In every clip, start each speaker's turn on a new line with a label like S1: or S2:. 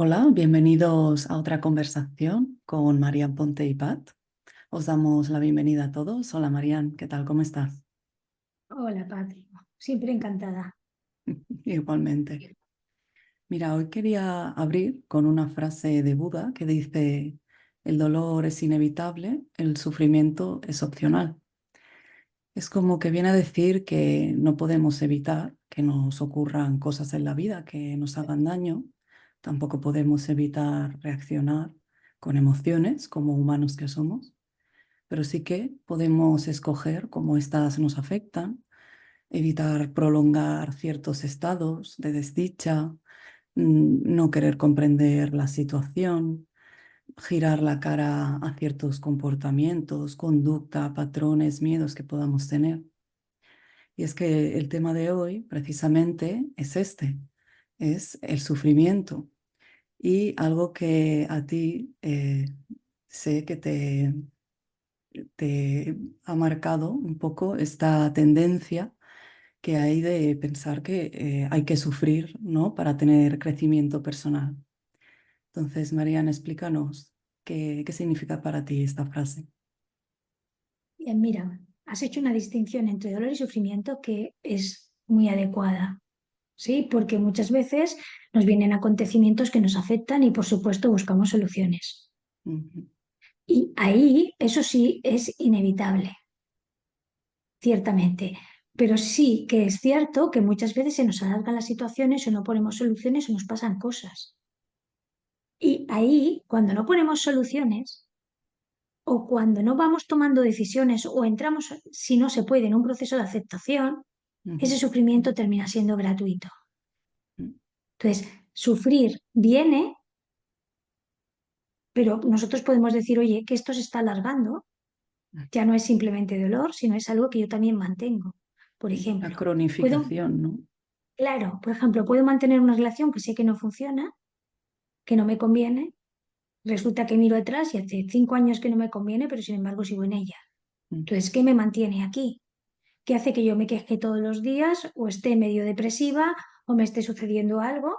S1: Hola, bienvenidos a otra conversación con Marian Ponte y Pat. Os damos la bienvenida a todos. Hola Marian, ¿qué tal? ¿Cómo estás?
S2: Hola, Patri. Siempre encantada.
S1: Igualmente. Mira, hoy quería abrir con una frase de Buda que dice, el dolor es inevitable, el sufrimiento es opcional. Es como que viene a decir que no podemos evitar que nos ocurran cosas en la vida que nos hagan daño. Tampoco podemos evitar reaccionar con emociones como humanos que somos, pero sí que podemos escoger cómo éstas nos afectan, evitar prolongar ciertos estados de desdicha, no querer comprender la situación, girar la cara a ciertos comportamientos, conducta, patrones, miedos que podamos tener. Y es que el tema de hoy precisamente es este, es el sufrimiento y algo que a ti sé que te ha marcado un poco esta tendencia que hay de pensar que hay que sufrir, ¿no? Para tener crecimiento personal. Entonces, Mariana, explícanos qué significa para ti esta frase.
S2: Bien, mira, has hecho una distinción entre dolor y sufrimiento que es muy adecuada, ¿sí? Porque muchas veces nos vienen acontecimientos que nos afectan y, por supuesto, buscamos soluciones.
S1: Ujú,
S2: Y ahí, eso sí, es inevitable, ciertamente. Pero sí que es cierto que muchas veces se nos alargan las situaciones o no ponemos soluciones o nos pasan cosas. Y ahí, cuando no ponemos soluciones, o cuando no vamos tomando decisiones o entramos, si no se puede, en un proceso de aceptación,
S1: ujú,
S2: ese sufrimiento termina siendo gratuito.
S1: ujú.
S2: Entonces, sufrir viene, pero nosotros podemos decir, oye, que esto se está alargando, ya no es simplemente dolor, sino es algo que yo también mantengo. Por
S1: Sí, la
S2: ejemplo, puedo,
S1: cronificación, ¿no?
S2: claro, por ejemplo, puedo mantener una relación que sé que no funciona, que no me conviene. Resulta que miro atrás y hace 5 años que no me conviene, pero sin embargo sigo en ella.
S1: Mm,
S2: Entonces, ¿qué me mantiene aquí? Que hace que yo me queje todos los días o esté medio depresiva o me esté sucediendo algo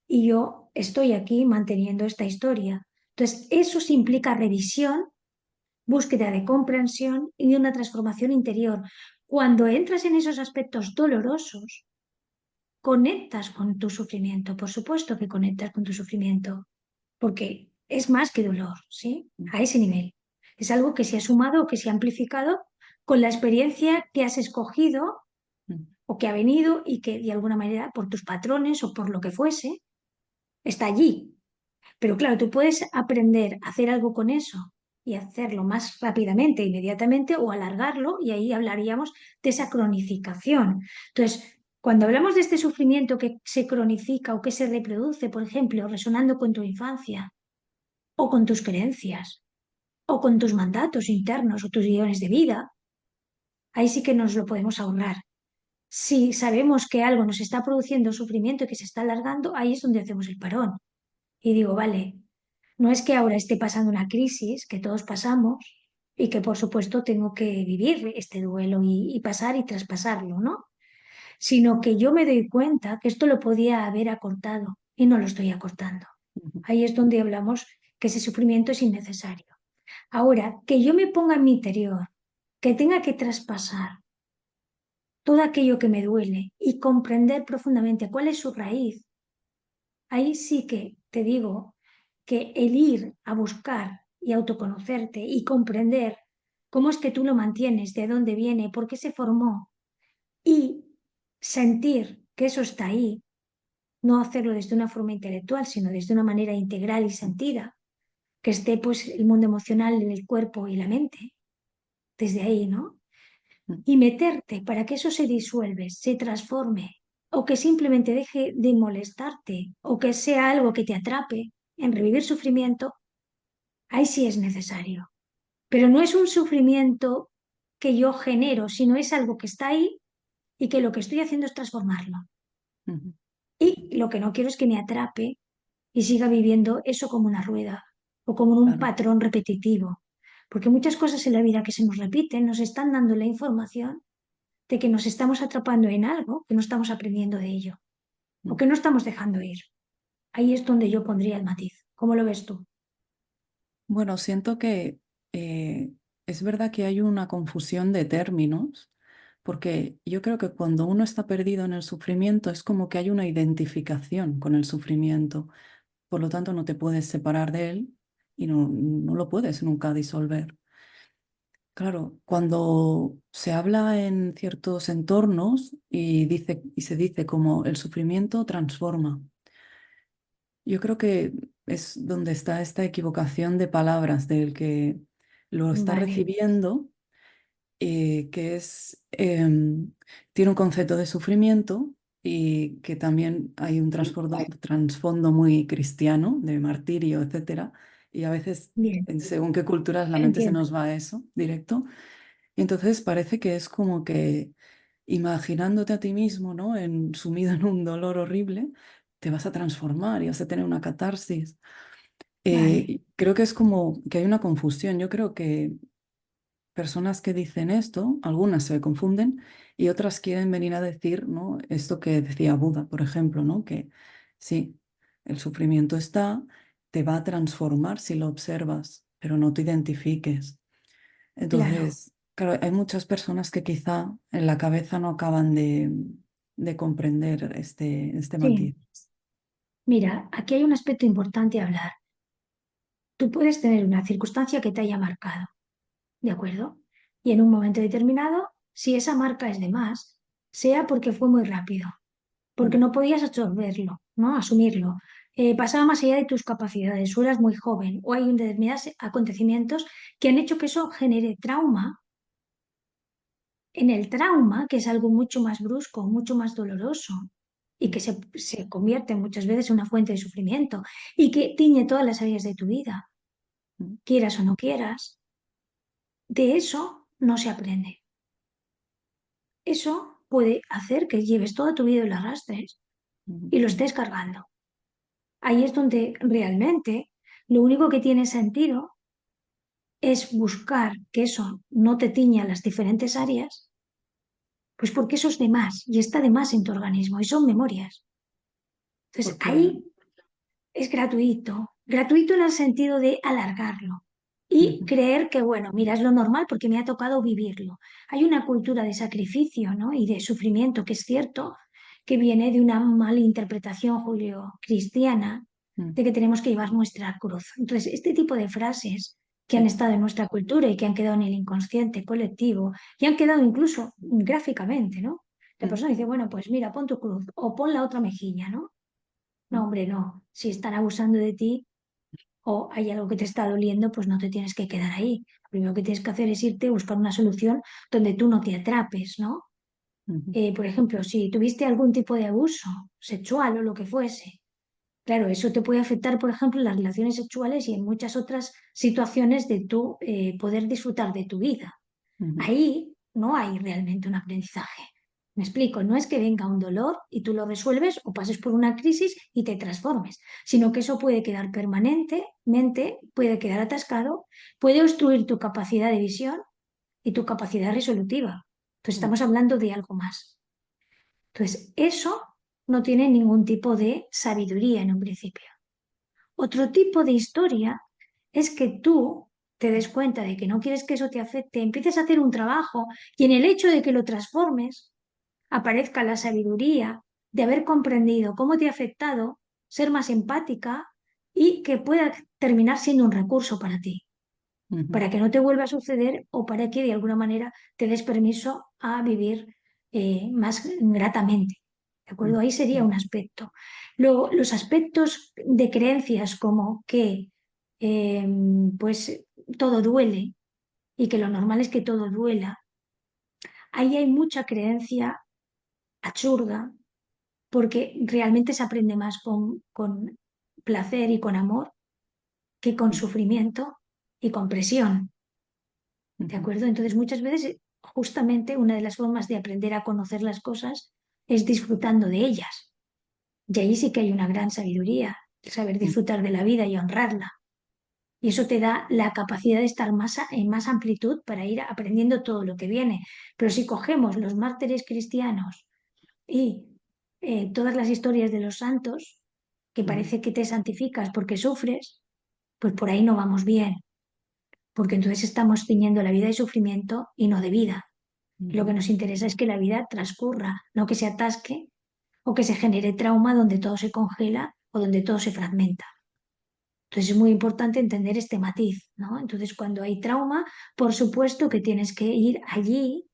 S2: y yo estoy aquí manteniendo esta historia. Entonces, eso sí implica revisión, búsqueda de comprensión y una transformación interior. Cuando entras en esos aspectos dolorosos, conectas con tu sufrimiento, por supuesto que conectas con tu sufrimiento, porque es más que dolor, ¿sí?
S1: mm,
S2: A ese nivel. Es algo que se ha sumado o que se ha amplificado con la experiencia que has escogido
S1: mm,
S2: o que ha venido y que de alguna manera por tus patrones o por lo que fuese, está allí. Pero claro, tú puedes aprender a hacer algo con eso y hacerlo más rápidamente, inmediatamente o alargarlo y ahí hablaríamos de esa cronificación. Entonces, cuando hablamos de este sufrimiento que se cronifica o que se reproduce, por ejemplo, resonando con tu infancia o con tus creencias o con tus mandatos internos o tus guiones de vida, ahí sí que nos lo podemos ahorrar. Si sabemos que algo nos está produciendo sufrimiento y que se está alargando, ahí es donde hacemos el parón. Y digo, vale, no es que ahora esté pasando una crisis que todos pasamos y que por supuesto tengo que vivir este duelo y pasar y traspasarlo, ¿no? Sino que yo me doy cuenta que esto lo podía haber acortado y no lo estoy acortando.
S1: ujú.
S2: Ahí es donde hablamos que ese sufrimiento es innecesario. Ahora, que yo me ponga en mi interior, que tenga que traspasar todo aquello que me duele y comprender profundamente cuál es su raíz, ahí sí que te digo que el ir a buscar y autoconocerte y comprender cómo es que tú lo mantienes, de dónde viene, por qué se formó y sentir que eso está ahí, no hacerlo desde una forma intelectual, sino desde una manera integral y sentida, que esté pues el mundo emocional en el cuerpo y la mente, desde ahí, ¿no?
S1: Mm,
S2: Y meterte para que eso se disuelve, se transforme, o que simplemente deje de molestarte, o que sea algo que te atrape en revivir sufrimiento, ahí sí es necesario. Pero no es un sufrimiento que yo genero, sino es algo que está ahí y que lo que estoy haciendo es transformarlo.
S1: ujú.
S2: Y lo que no quiero es que me atrape y siga viviendo eso como una rueda o como un
S1: Claro.
S2: patrón repetitivo. Porque muchas cosas en la vida que se nos repiten nos están dando la información de que nos estamos atrapando en algo que no estamos aprendiendo de ello o
S1: Mm.
S2: que no estamos dejando ir. Ahí es donde yo pondría el matiz. ¿Cómo lo ves tú?
S1: Bueno, siento que es verdad que hay una confusión de términos, porque yo creo que cuando uno está perdido en el sufrimiento es como que hay una identificación con el sufrimiento, por lo tanto no te puedes separar de él y no lo puedes nunca disolver. Claro, cuando se habla en ciertos entornos y se dice como el sufrimiento transforma, yo creo que es donde está esta equivocación de palabras del que lo está
S2: Vale,
S1: recibiendo, que es, tiene un concepto de sufrimiento y que también hay un trasfondo muy cristiano, de martirio, etcétera, y a veces,
S2: bien,
S1: según qué culturas, la mente se
S2: entiendo.
S1: nos va a eso directo. Y entonces parece que es como que imaginándote a ti mismo, ¿no? Sumido en un dolor horrible, te vas a transformar y vas a tener una catarsis.
S2: Vale,
S1: Y creo que es como que hay una confusión. Yo creo que personas que dicen esto, algunas se confunden y otras quieren venir a decir, ¿no? Esto que decía Buda, por ejemplo, ¿no? Que sí, el sufrimiento está, te va a transformar si lo observas, pero no te identifiques.
S2: claro.
S1: Entonces, claro, hay muchas personas que quizá en la cabeza no acaban de comprender este
S2: Sí,
S1: matiz.
S2: mira, aquí hay un aspecto importante a hablar. Tú puedes tener una circunstancia que te haya marcado, ¿de acuerdo? Y en un momento determinado, si esa marca es de más, sea porque fue muy rápido, porque
S1: Mm,
S2: no podías absorberlo, ¿no? Asumirlo. Pasaba más allá de tus capacidades, o eras muy joven, o hay determinados acontecimientos que han hecho que eso genere trauma. En el trauma, que es algo mucho más brusco, mucho más doloroso, y
S1: mm,
S2: que se convierte muchas veces en una fuente de sufrimiento, y que tiñe todas las áreas de tu vida,
S1: mm,
S2: quieras o no quieras, de eso no se aprende. Eso puede hacer que lleves toda tu vida y lo arrastres
S1: mm,
S2: y lo estés cargando. Ahí es donde realmente lo único que tiene sentido es buscar que eso no te tiña las diferentes áreas, pues porque eso es de más y está de más en tu organismo y son memorias. Entonces
S1: Porque,
S2: ahí es gratuito, gratuito en el sentido de alargarlo y
S1: ujú,
S2: creer que, bueno, mira, es lo normal porque me ha tocado vivirlo. Hay una cultura de sacrificio, ¿no? Y de sufrimiento, que es cierto, que viene de una mala interpretación julio-cristiana
S1: mm,
S2: de que tenemos que llevar nuestra cruz. Entonces, este tipo de frases que han
S1: sí,
S2: estado en nuestra cultura y que han quedado en el inconsciente colectivo y han quedado incluso gráficamente, ¿no? La
S1: mm,
S2: persona dice, bueno, pues mira, pon tu cruz o pon la otra mejilla, ¿no? No,
S1: mm,
S2: hombre, no. Si están abusando de ti o hay algo que te está doliendo, pues no te tienes que quedar ahí. Lo primero que tienes que hacer es irte a buscar una solución donde tú no te atrapes, ¿no?
S1: ujú,
S2: Por ejemplo, si tuviste algún tipo de abuso sexual o lo que fuese, claro, eso te puede afectar, por ejemplo, en las relaciones sexuales y en muchas otras situaciones de tu poder disfrutar de tu vida.
S1: ujú,
S2: Ahí no hay realmente un aprendizaje. Me explico, no es que venga un dolor y tú lo resuelves o pases por una crisis y te transformes, sino que eso puede quedar permanentemente, puede quedar atascado, puede obstruir tu capacidad de visión y tu capacidad resolutiva. Entonces
S1: mm,
S2: estamos hablando de algo más. Entonces, eso no tiene ningún tipo de sabiduría en un principio. Otro tipo de historia es que tú te des cuenta de que no quieres que eso te afecte, empieces a hacer un trabajo y en el hecho de que lo transformes aparezca la sabiduría de haber comprendido cómo te ha afectado, ser más empática y que pueda terminar siendo un recurso para ti,
S1: ujú,
S2: para que no te vuelva a suceder o para que de alguna manera te des permiso a vivir más gratamente. ¿De
S1: mm,
S2: acuerdo? Ahí sería
S1: mm,
S2: un aspecto. Luego, los aspectos de creencias como que eh, pues todo duele y que lo normal es que todo duela, ahí hay mucha creencia absurda porque realmente se aprende más con placer y con amor que con
S1: mm,
S2: sufrimiento y con presión. ¿De
S1: ujú,
S2: acuerdo? Entonces, muchas veces, justamente una de las formas de aprender a conocer las cosas es disfrutando de ellas. Y ahí sí que hay una gran sabiduría, el saber
S1: mm,
S2: disfrutar de la vida y honrarla. Y eso te da la capacidad de estar en más amplitud para ir aprendiendo todo lo que viene. Pero si cogemos los mártires cristianos y todas las historias de los santos, que
S1: ujú,
S2: parece que te santificas porque sufres, pues por ahí no vamos bien, porque entonces estamos ciñendo la vida de sufrimiento y no de vida. Lo que
S1: ujú,
S2: nos interesa es que la vida transcurra, no que se atasque o que se genere trauma donde todo se congela o donde todo se fragmenta. Entonces es muy importante entender este matiz, ¿no? Entonces cuando hay trauma, por supuesto que tienes que ir allí,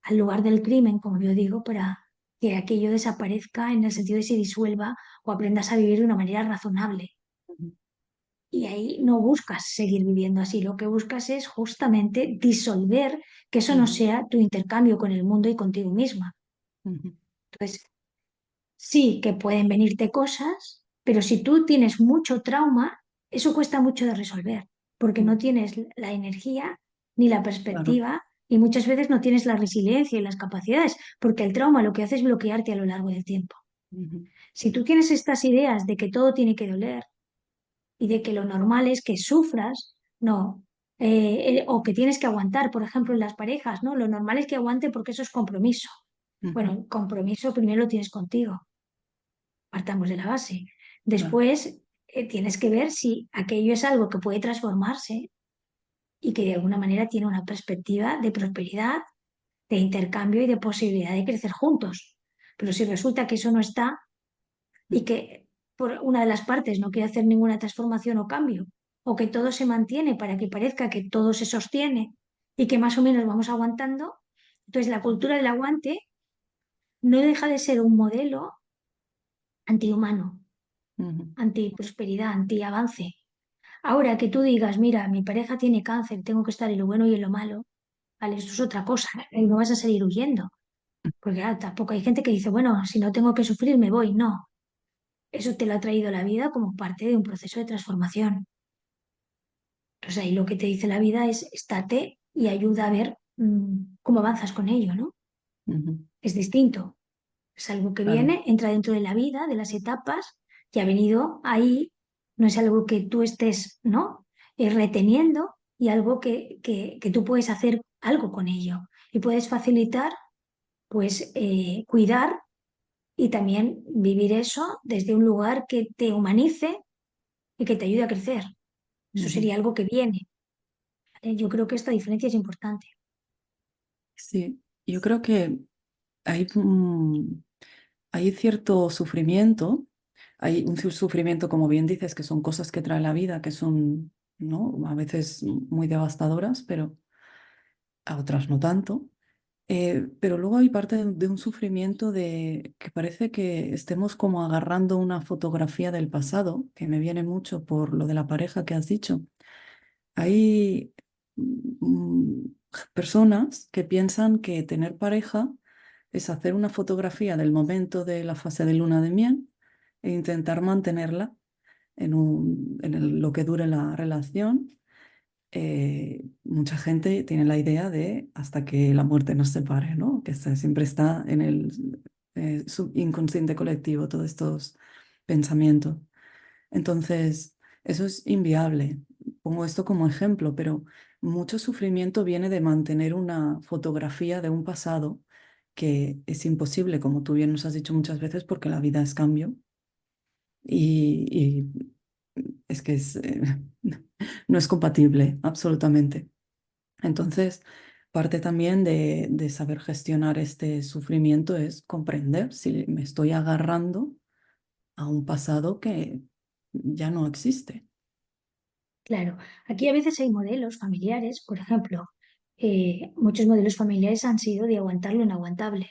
S2: al lugar del crimen, como yo digo, para que aquello desaparezca en el sentido de se disuelva o aprendas a vivir de una manera razonable.
S1: ujú,
S2: Y ahí no buscas seguir viviendo así, lo que buscas es justamente disolver que eso no
S1: ujú,
S2: sea tu intercambio con el mundo y contigo misma.
S1: ujú,
S2: Entonces, sí que pueden venirte cosas, pero si tú tienes mucho trauma, eso cuesta mucho de resolver, porque
S1: ujú.
S2: no tienes la energía ni la
S1: Claro.
S2: perspectiva y muchas veces no tienes la resiliencia y las capacidades, porque el trauma lo que hace es bloquearte a lo largo del tiempo.
S1: Ujú,
S2: Si tú tienes estas ideas de que todo tiene que doler y de que lo normal es que sufras, no. O que tienes que aguantar, por ejemplo, en las parejas, ¿no? Lo normal es que aguante porque eso es compromiso. Bueno,
S1: ujú,
S2: el compromiso primero lo tienes contigo, partamos de la base.
S1: claro.
S2: Después, tienes que ver si aquello es algo que puede transformarse y que de alguna manera tiene una perspectiva de prosperidad, de intercambio y de posibilidad de crecer juntos. Pero si resulta que eso no está y que por una de las partes no quiere hacer ninguna transformación o cambio, o que todo se mantiene para que parezca que todo se sostiene y que más o menos vamos aguantando, entonces la cultura del aguante no deja de ser un modelo antihumano,
S1: Ujú,
S2: antiprosperidad, antiavance. Ahora que tú digas, mira, mi pareja tiene cáncer, tengo que estar en lo bueno y en lo malo, vale, eso es otra cosa, no vas a salir huyendo, porque claro, tampoco hay gente que dice, bueno, si no tengo que sufrir, me voy. No, eso te lo ha traído la vida como parte de un proceso de transformación. Entonces ahí lo que te dice la vida es estate y ayuda a ver cómo avanzas con ello, ¿no?
S1: ujú,
S2: Es distinto, es algo que
S1: claro.
S2: viene, entra dentro de la vida, de las etapas, que ha venido ahí, no es algo que tú estés, ¿no? Reteniendo y algo que tú puedes hacer algo con ello y puedes facilitar, pues, cuidar y también vivir eso desde un lugar que te humanice y que te ayude a crecer. Eso
S1: Ujú.
S2: sería algo que viene, ¿vale? Yo creo que esta diferencia es importante.
S1: Sí, yo creo que hay, hay cierto sufrimiento, hay un sufrimiento, como bien dices, que son cosas que trae la vida, que son, ¿no? A veces muy devastadoras, pero a otras no tanto. Pero luego hay parte de un sufrimiento de que parece que estemos como agarrando una fotografía del pasado, que me viene mucho por lo de la pareja que has dicho. Hay mm, personas que piensan que tener pareja es hacer una fotografía del momento de la fase de luna de miel e intentar mantenerla lo que dure la relación. Mucha gente tiene la idea de hasta que la muerte nos separe, ¿no? Que siempre está en el subconsciente colectivo, todos estos pensamientos. Entonces, eso es inviable. Pongo esto como ejemplo, pero mucho sufrimiento viene de mantener una fotografía de un pasado que es imposible, como tú bien nos has dicho muchas veces, porque la vida es cambio y es que no es compatible, absolutamente. Entonces, parte también de saber gestionar este sufrimiento es comprender si me estoy agarrando a un pasado que ya no existe.
S2: Claro, aquí a veces hay modelos familiares, por ejemplo, muchos modelos familiares han sido de aguantar lo inaguantable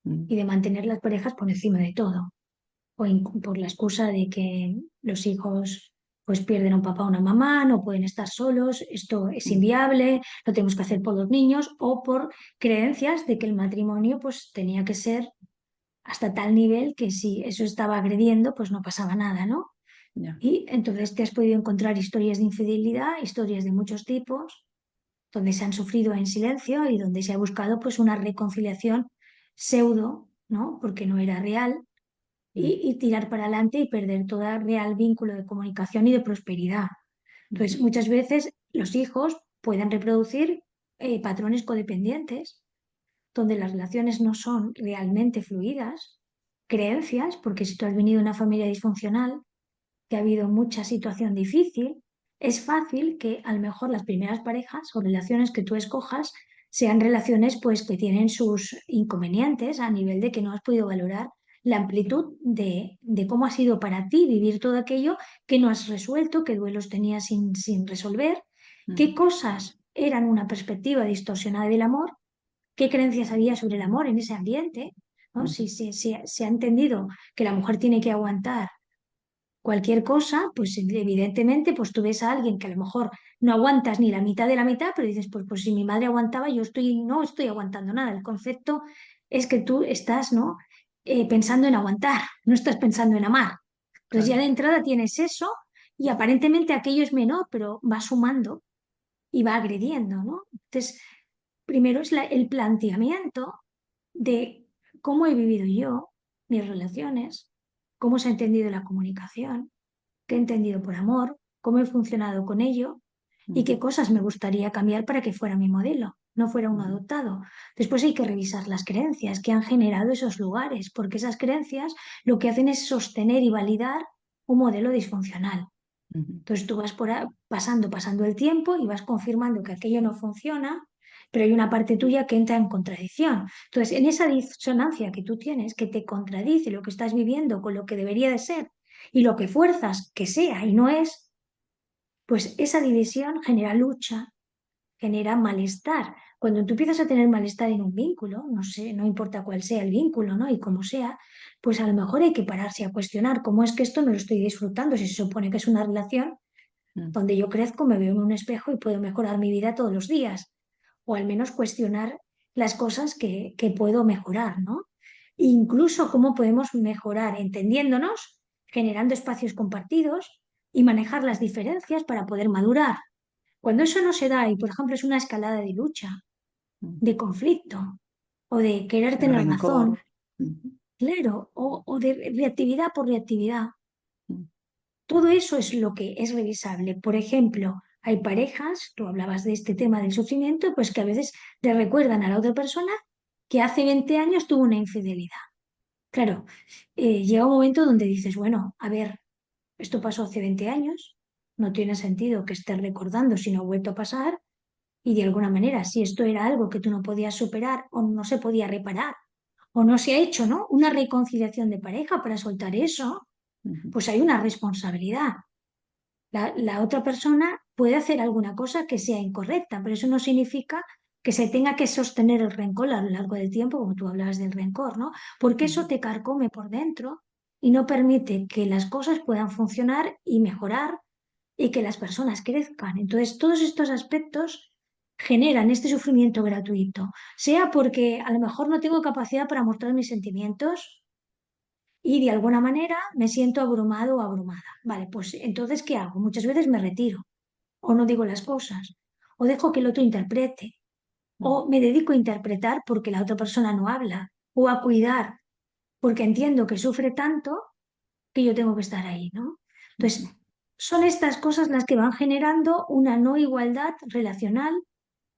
S1: Mm,
S2: y de mantener las parejas por encima de todo, o por la excusa de que los hijos pues pierden a un papá o una mamá, no pueden estar solos, esto es
S1: mm,
S2: inviable, lo tenemos que hacer por los niños, o por creencias de que el matrimonio pues tenía que ser hasta tal nivel que si eso estaba agrediendo pues no pasaba nada, ¿no?
S1: ya.
S2: Y entonces te has podido encontrar historias de infidelidad, historias de muchos tipos, donde se han sufrido en silencio y donde se ha buscado pues una reconciliación pseudo, ¿no? Porque no era real,
S1: Mm,
S2: y tirar para adelante y perder todo real vínculo de comunicación y de prosperidad. Entonces,
S1: ujú,
S2: muchas veces los hijos pueden reproducir patrones codependientes, donde las relaciones no son realmente fluidas creencias, porque si tú has venido de una familia disfuncional, que ha habido mucha situación difícil, es fácil que a lo mejor las primeras parejas o relaciones que tú escojas sean relaciones pues que tienen sus inconvenientes a nivel de que no has podido valorar la amplitud de cómo ha sido para ti vivir todo aquello que no has resuelto, qué duelos tenías sin resolver, qué
S1: Ujú,
S2: cosas eran una perspectiva distorsionada del amor, qué creencias había sobre el amor en ese ambiente, ¿no?
S1: ujú,
S2: Si se ha entendido que la mujer tiene que aguantar cualquier cosa, pues evidentemente pues tú ves a alguien que a lo mejor no aguantas ni la mitad de la mitad, pero dices, pues si mi madre aguantaba, no estoy aguantando nada. El concepto es que tú estás, ¿no? Pensando en aguantar, no estás pensando en amar. Entonces ya
S1: claro.
S2: de entrada tienes eso y aparentemente aquello es menor, pero va sumando y va agrediendo, ¿no? Entonces, primero es el planteamiento de cómo he vivido yo, mis relaciones, cómo se ha entendido la comunicación, qué he entendido por amor, cómo he funcionado con ello y qué
S1: Ujú,
S2: cosas me gustaría cambiar para que fuera mi modelo, no fuera uno
S1: ujú,
S2: adoptado. Después hay que revisar las creencias que han generado esos lugares, porque esas creencias lo que hacen es sostener y validar un modelo disfuncional.
S1: ujú,
S2: Entonces tú vas pasando el tiempo y vas confirmando que aquello no funciona, pero hay una parte tuya que entra en contradicción. Entonces, en esa disonancia que tú tienes, que te contradice lo que estás viviendo con lo que debería de ser y lo que fuerzas que sea y no es, pues esa división genera lucha, genera malestar. Cuando tú empiezas a tener malestar en un vínculo, no sé, no importa cuál sea el vínculo, ¿no? Y cómo sea, pues a lo mejor hay que pararse a cuestionar cómo es que esto no lo estoy disfrutando si se supone que es una relación
S1: ujú,
S2: donde yo crezco, me veo en un espejo y puedo mejorar mi vida todos los días, o al menos cuestionar las cosas que puedo mejorar, ¿no? Incluso cómo podemos mejorar entendiéndonos, generando espacios compartidos y manejar las diferencias para poder madurar. Cuando eso no se da y, por ejemplo, es una escalada de lucha,
S1: ujú.
S2: de conflicto o de querer
S1: De
S2: tener
S1: rencor.
S2: razón,
S1: Ujú,
S2: claro, o de reactividad por reactividad,
S1: ujú,
S2: todo eso es lo que es revisable. Por ejemplo, hay parejas, tú hablabas de este tema del sufrimiento, pues que a veces te recuerdan a la otra persona que hace 20 años tuvo una infidelidad. Claro, llega un momento donde dices, bueno, a ver, esto pasó hace 20 años, no tiene sentido que estés recordando si no ha vuelto a pasar y de alguna manera, si esto era algo que tú no podías superar o no se podía reparar o no se ha hecho, ¿no? Una reconciliación de pareja para soltar eso,
S1: ujú,
S2: pues hay una responsabilidad. La otra persona puede hacer alguna cosa que sea incorrecta, pero eso no significa que se tenga que sostener el rencor a lo largo del tiempo, como tú hablabas del rencor, ¿no? Porque
S1: ujú,
S2: eso te carcome por dentro y no permite que las cosas puedan funcionar y mejorar y que las personas crezcan. Entonces, todos estos aspectos generan este sufrimiento gratuito, sea porque a lo mejor no tengo capacidad para mostrar mis sentimientos y de alguna manera me siento abrumado o abrumada. Vale, pues entonces, ¿qué hago? Muchas veces me retiro o no digo las cosas o dejo que el otro interprete
S1: ujú,
S2: o me dedico a interpretar porque la otra persona no habla o a cuidar porque entiendo que sufre tanto que yo tengo que estar ahí, ¿no?
S1: ujú,
S2: Entonces, son estas cosas las que van generando una no igualdad relacional,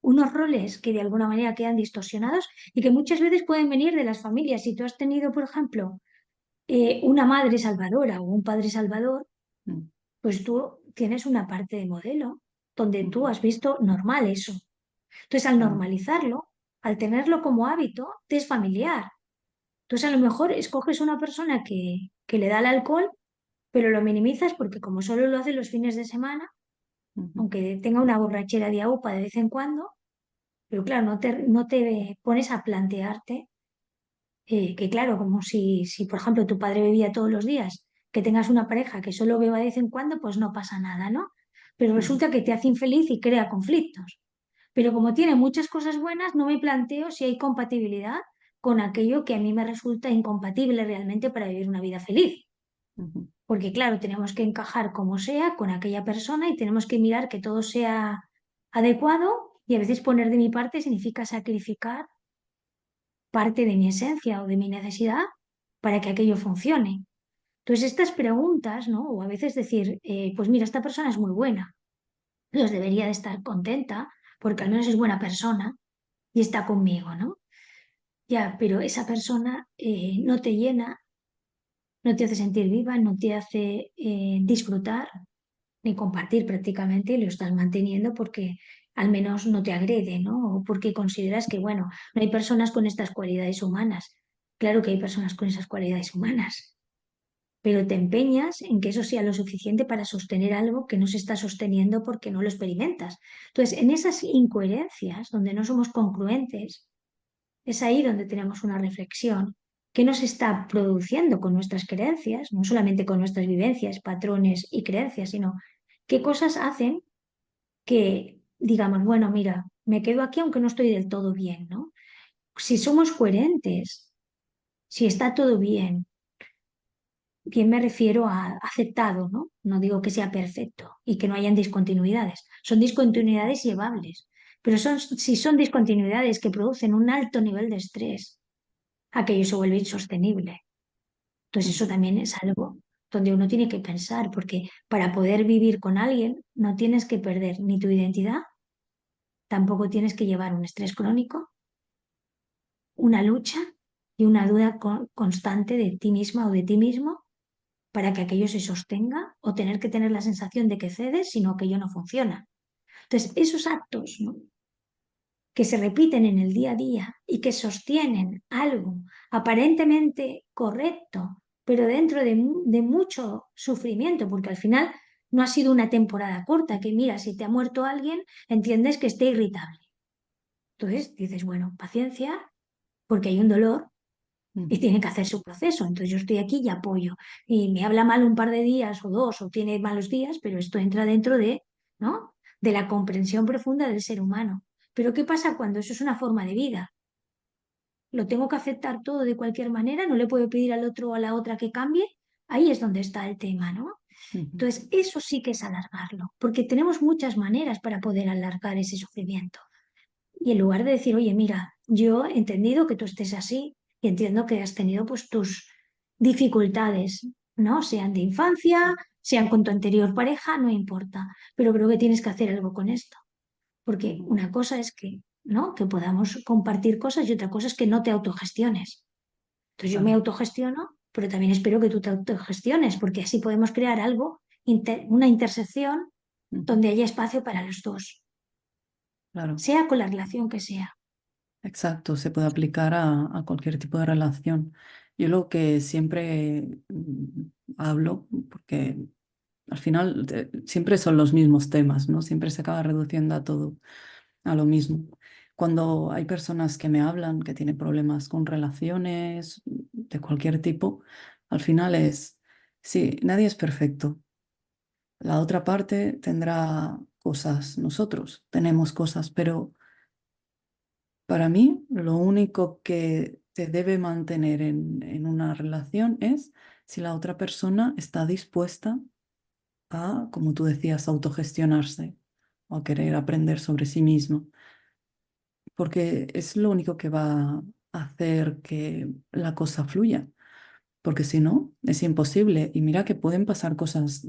S2: unos roles que de alguna manera quedan distorsionados y que muchas veces pueden venir de las familias. Si tú has tenido, por ejemplo, una madre salvadora o un padre salvador,
S1: ujú,
S2: pues tú tienes una parte de modelo donde tú
S1: ujú,
S2: has visto normal eso. Entonces, al
S1: claro.
S2: normalizarlo, al tenerlo como hábito, te es familiar. Entonces, a lo mejor escoges una persona que le da el alcohol, pero lo minimizas porque como solo lo hace los fines de semana,
S1: Ujú,
S2: aunque tenga una borrachera de aupa de vez en cuando, pero claro, no te pones a plantearte que claro, como si, por ejemplo, tu padre bebía todos los días, que tengas una pareja que solo beba de vez en cuando, pues no pasa nada, ¿no? Pero
S1: ujú,
S2: resulta que te hace infeliz y crea conflictos. Pero como tiene muchas cosas buenas, no me planteo si hay compatibilidad con aquello que a mí me resulta incompatible realmente para vivir una vida feliz.
S1: ujú,
S2: Porque claro, tenemos que encajar como sea con aquella persona y tenemos que mirar que todo sea adecuado y a veces poner de mi parte significa sacrificar parte de mi esencia o de mi necesidad para que aquello funcione. Entonces, estas preguntas, ¿no? O a veces decir, pues mira, esta persona es muy buena, pues debería de estar contenta porque al menos es buena persona y está conmigo, ¿no? Ya, pero esa persona no te llena no te hace sentir viva, no te hace disfrutar ni compartir prácticamente, y lo estás manteniendo porque al menos no te agrede, ¿no? O porque consideras que, bueno, no hay personas con estas cualidades humanas. Claro que hay personas con esas cualidades humanas, pero te empeñas en que eso sea lo suficiente para sostener algo que no se está sosteniendo porque no lo experimentas. Entonces, en esas incoherencias, donde no somos congruentes, es ahí donde tenemos una reflexión. ¿Qué nos está produciendo con nuestras creencias? No solamente con nuestras vivencias, patrones y creencias, sino qué cosas hacen que digamos, bueno, mira, me quedo aquí aunque no estoy del todo bien, ¿no? Si somos coherentes, si está todo bien, bien me refiero a aceptado, ¿no? No digo que sea perfecto y que no hayan discontinuidades. Son discontinuidades llevables, pero si son discontinuidades que producen un alto nivel de estrés, aquello se vuelve insostenible. Entonces eso también es algo donde uno tiene que pensar, porque para poder vivir con alguien no tienes que perder ni tu identidad, tampoco tienes que llevar un estrés crónico, una lucha y una duda constante de ti misma o de ti mismo para que aquello se sostenga, o tener que tener la sensación de que cedes si no aquello no funciona. Entonces, esos actos, ¿no?, que se repiten en el día a día y que sostienen algo aparentemente correcto, pero dentro de mucho sufrimiento, porque al final no ha sido una temporada corta, que mira, si te ha muerto alguien, entiendes que esté irritable. Entonces dices, bueno, paciencia, porque hay un dolor y
S1: Ujú.
S2: tiene que hacer su proceso. Entonces yo estoy aquí y apoyo. Y me habla mal un par de días o dos, o tiene malos días, pero esto entra dentro de, ¿no?, de la comprensión profunda del ser humano. Pero ¿qué pasa cuando eso es una forma de vida? Lo tengo que aceptar todo de cualquier manera, no le puedo pedir al otro o a la otra que cambie. Ahí es donde está el tema, ¿no?
S1: Ujú.
S2: Entonces, eso sí que es alargarlo, porque tenemos muchas maneras para poder alargar ese sufrimiento. Y en lugar de decir, oye, mira, yo he entendido que tú estés así y entiendo que has tenido pues tus dificultades, ¿no? Sean de infancia, sean con tu anterior pareja, no importa, pero creo que tienes que hacer algo con esto, porque
S1: Ujú.
S2: una cosa es que, ¿no?, que podamos compartir cosas, y otra cosa es que no te autogestiones. Entonces yo me
S1: Claro.
S2: autogestiono, pero también espero que tú te autogestiones, porque así podemos crear algo, una intersección
S1: Ujú.
S2: donde haya espacio para los dos,
S1: Claro.
S2: sea con la relación que sea.
S1: Exacto, se puede aplicar a cualquier tipo de relación. Yo lo que siempre hablo, porque al final siempre son los mismos temas, ¿no? Siempre se acaba reduciendo a todo, a lo mismo. Cuando hay personas que me hablan que tienen problemas con relaciones de cualquier tipo, al final es, sí, nadie es perfecto. La otra parte tendrá cosas, nosotros tenemos cosas, pero para mí, lo único que te debe mantener en una relación es si la otra persona está dispuesta a, como tú decías, autogestionarse o a querer aprender sobre sí mismo, porque es lo único que va a hacer que la cosa fluya, porque si no, es imposible. Y mira que pueden pasar cosas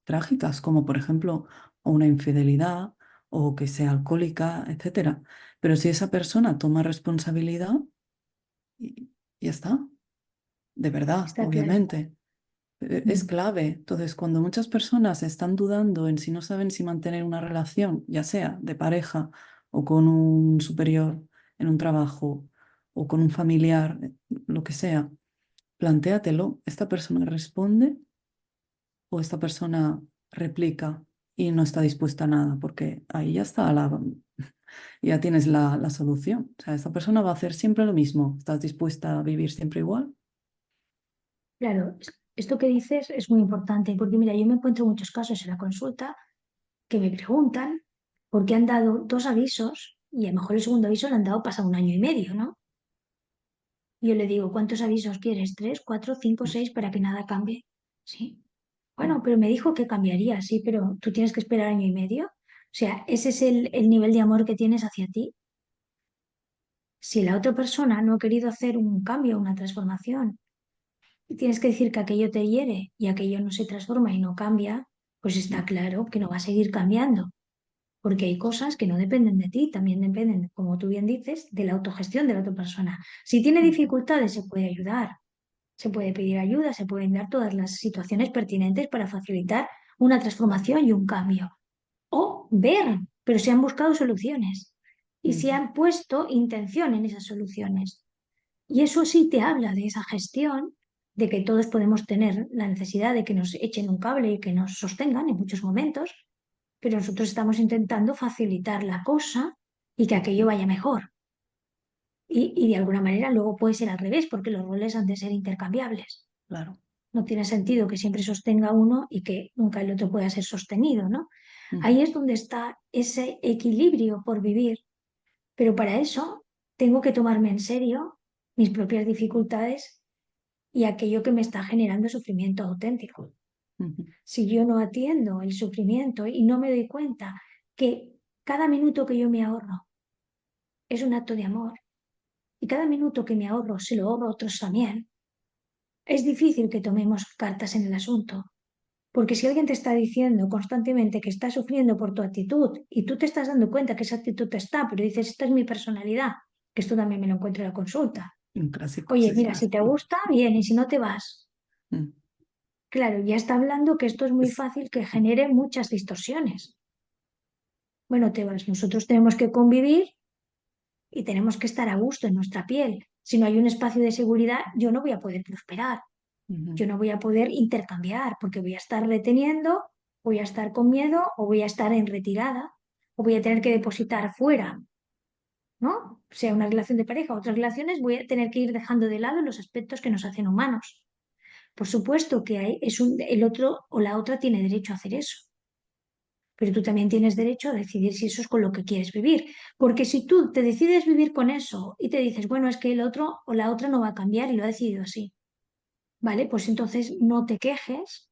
S1: trágicas, como por ejemplo o una infidelidad o que sea alcohólica, etcétera. Pero si esa persona toma responsabilidad, y ya está, de verdad,
S2: Está claro.
S1: obviamente. Es
S2: Mm.
S1: clave. Entonces, cuando muchas personas están dudando en si no saben si mantener una relación, ya sea de pareja o con un superior en un trabajo o con un familiar, lo que sea, plantéatelo. ¿Esta persona responde o esta persona replica y no está dispuesta a nada? Porque ahí ya está ya tienes la solución. O sea, esta persona va a hacer siempre lo mismo. ¿Estás dispuesta a vivir siempre igual?
S2: Claro, esto que dices es muy importante, porque mira, yo me encuentro muchos casos en la consulta que me preguntan por qué han dado dos avisos y a lo mejor el segundo aviso lo han dado pasado un año y medio, ¿no? Y yo le digo, ¿cuántos avisos quieres? ¿Tres, cuatro, cinco, seis para que nada cambie? Sí. Bueno, pero me dijo que cambiaría, sí, pero tú tienes que esperar año y medio. O sea, ese es el nivel de amor que tienes hacia ti. Si la otra persona no ha querido hacer un cambio, una transformación, y tienes que decir que aquello te hiere y aquello no se transforma y no cambia, pues está claro que no va a seguir cambiando, porque hay cosas que no dependen de ti, también dependen, como tú bien dices, de la autogestión de la otra persona. Si tiene dificultades, se puede ayudar, Se puede pedir ayuda, se pueden dar todas las situaciones pertinentes para facilitar una transformación y un cambio. O ver, pero se han buscado soluciones y se
S1: Ujú.
S2: han puesto intención en esas soluciones. Y eso sí te habla de esa gestión, de que todos podemos tener la necesidad de que nos echen un cable y que nos sostengan en muchos momentos, pero nosotros estamos intentando facilitar la cosa y que aquello
S1: Ujú.
S2: vaya mejor. Y de alguna manera luego puede ser al revés, porque los roles han de ser intercambiables.
S1: Claro.
S2: No tiene sentido que siempre sostenga uno y que nunca el otro pueda ser sostenido, ¿no?
S1: Ujú.
S2: Ahí es donde está ese equilibrio por vivir, pero para eso tengo que tomarme en serio mis propias dificultades y aquello que me está generando sufrimiento auténtico.
S1: Ujú.
S2: Si yo no atiendo el sufrimiento y no me doy cuenta que cada minuto que yo me ahorro es un acto de amor y cada minuto que me ahorro se lo ahorro a otros también, es difícil que tomemos cartas en el asunto. Porque si alguien te está diciendo constantemente que está sufriendo por tu actitud y tú te estás dando cuenta que esa actitud está, pero dices, esta es mi personalidad, que esto también me lo encuentro en la consulta.
S1: Un clásico,
S2: Oye,
S1: sí,
S2: mira,
S1: sí.
S2: si te gusta, bien, y si no te vas.
S1: Mm.
S2: Claro, ya está hablando que esto es muy
S1: Es-
S2: fácil que genere muchas distorsiones. Bueno, te vas, nosotros tenemos que convivir y tenemos que estar a gusto en nuestra piel. Si no hay un espacio de seguridad, yo no voy a poder prosperar.
S1: Ujú.
S2: Yo no voy a poder intercambiar porque voy a estar reteniendo, voy a estar con miedo o voy a estar en retirada o voy a tener que depositar fuera, ¿no? Sea una relación de pareja o otras relaciones, voy a tener que ir dejando de lado los aspectos que nos hacen humanos. Por supuesto que el otro o la otra tiene derecho a hacer eso, pero tú también tienes derecho a decidir si eso es con lo que quieres vivir. Porque si tú te decides vivir con eso y te dices, bueno, es que el otro o la otra no va a cambiar y lo ha decidido así, ¿vale? Pues entonces no te quejes,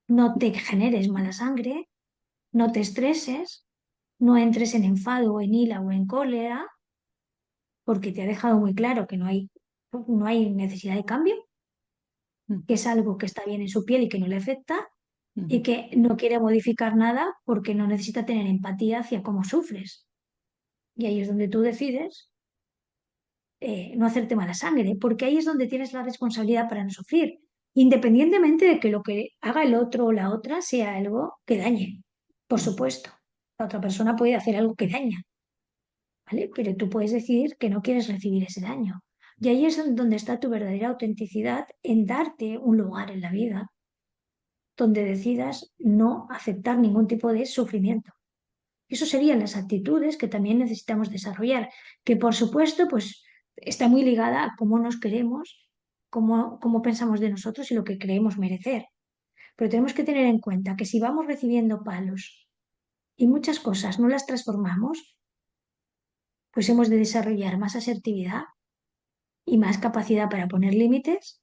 S2: no te generes mala sangre, no te estreses, no entres en enfado o en ira o en cólera, porque te ha dejado muy claro que no hay necesidad de cambio,
S1: Mm.
S2: que es algo que está bien en su piel y que no le afecta, y
S1: Ujú.
S2: que no quiere modificar nada porque no necesita tener empatía hacia cómo sufres. Y ahí es donde tú decides no hacerte mala sangre, porque ahí es donde tienes la responsabilidad para no sufrir, independientemente de que lo que haga el otro o la otra sea algo que dañe. Por
S1: Mm.
S2: supuesto, la otra persona puede hacer algo que daña, ¿vale? Pero tú puedes decidir que no quieres recibir ese daño. Y ahí es donde está tu verdadera autenticidad en darte un lugar en la vida donde decidas no aceptar ningún tipo de sufrimiento. Eso serían las actitudes que también necesitamos desarrollar, que por supuesto, pues está muy ligada a cómo nos queremos, cómo pensamos de nosotros y lo que creemos merecer. Pero tenemos que tener en cuenta que si vamos recibiendo palos y muchas cosas no las transformamos, pues hemos de desarrollar más asertividad y más capacidad para poner límites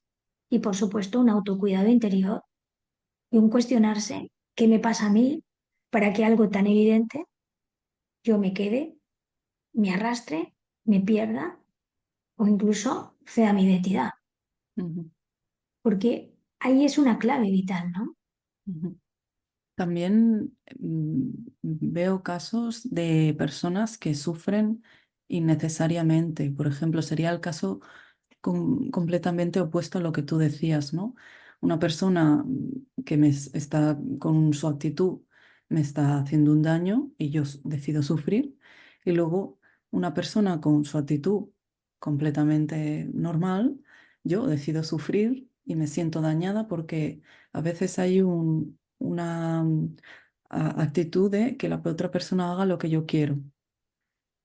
S2: y, por supuesto, un autocuidado interior y un cuestionarse qué me pasa a mí para que algo tan evidente yo me quede, me arrastre, me pierda o incluso sea mi identidad,
S1: Ujú.
S2: porque ahí es una clave vital, ¿no?
S1: Ujú. También veo casos de personas que sufren innecesariamente. Por ejemplo, sería el caso completamente opuesto a lo que tú decías, ¿no? Una persona que está con su actitud me está haciendo un daño y yo decido sufrir. Y luego una persona con su actitud completamente normal, yo decido sufrir y me siento dañada porque a veces hay una actitud de que la otra persona haga lo que yo quiero.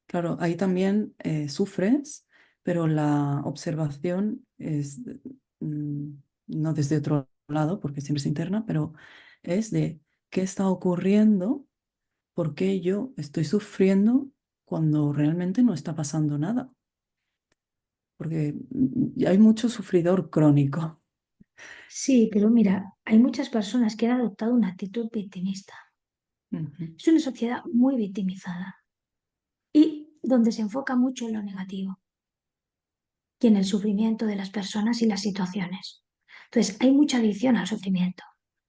S1: Claro, ahí también sufres, pero la observación es mm, no desde otro lado, porque siempre es interna, pero es de qué está ocurriendo, por qué yo estoy sufriendo cuando realmente no está pasando nada, porque hay mucho sufridor crónico.
S2: Sí, pero mira, hay muchas personas que han adoptado una actitud victimista.
S1: Ujú.
S2: Es una sociedad muy victimizada y donde se enfoca mucho en lo negativo y en el sufrimiento de las personas y las situaciones. Entonces, hay mucha adicción al sufrimiento,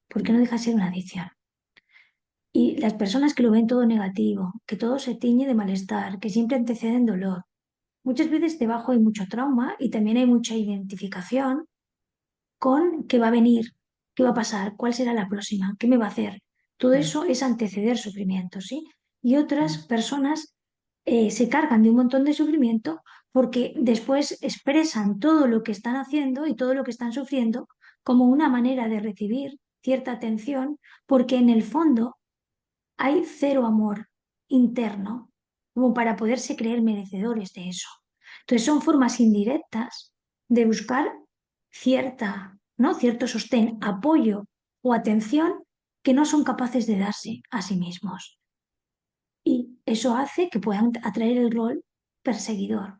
S2: porque no deja de ser una adicción. Y las personas que lo ven todo negativo, que todo se tiñe de malestar, que siempre antecede en dolor, muchas veces debajo hay mucho trauma y también hay mucha identificación con qué va a venir, qué va a pasar, cuál será la próxima, qué me va a hacer. Todo
S1: mm,
S2: eso es anteceder sufrimiento, ¿sí? Y otras
S1: mm,
S2: personas se cargan de un montón de sufrimiento porque después expresan todo lo que están haciendo y todo lo que están sufriendo como una manera de recibir cierta atención, porque en el fondo hay cero amor interno como para poderse creer merecedores de eso. Entonces son formas indirectas de buscar cierta, ¿no? Cierto sostén, apoyo o atención que no son capaces de darse a sí mismos. Y eso hace que puedan atraer el rol perseguidor,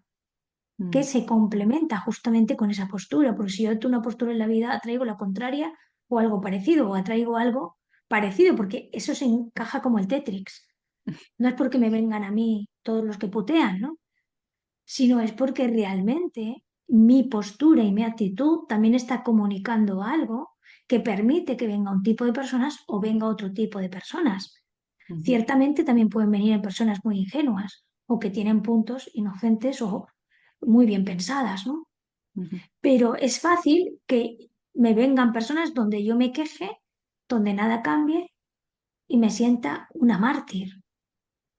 S2: que
S1: mm,
S2: se complementa justamente con esa postura, porque si yo tengo una postura en la vida, atraigo la contraria o algo parecido, o atraigo algo parecido, porque eso se encaja como el Tetrix. No es porque me vengan a mí todos los que putean, ¿no? Sino es porque realmente mi postura y mi actitud también está comunicando algo que permite que venga un tipo de personas o venga otro tipo de personas.
S1: mm,
S2: Ciertamente también pueden venir en personas muy ingenuas o que tienen puntos inocentes o muy bien pensadas, ¿no?
S1: mm,
S2: Pero es fácil que me vengan personas donde yo me queje, donde nada cambie y me sienta una mártir.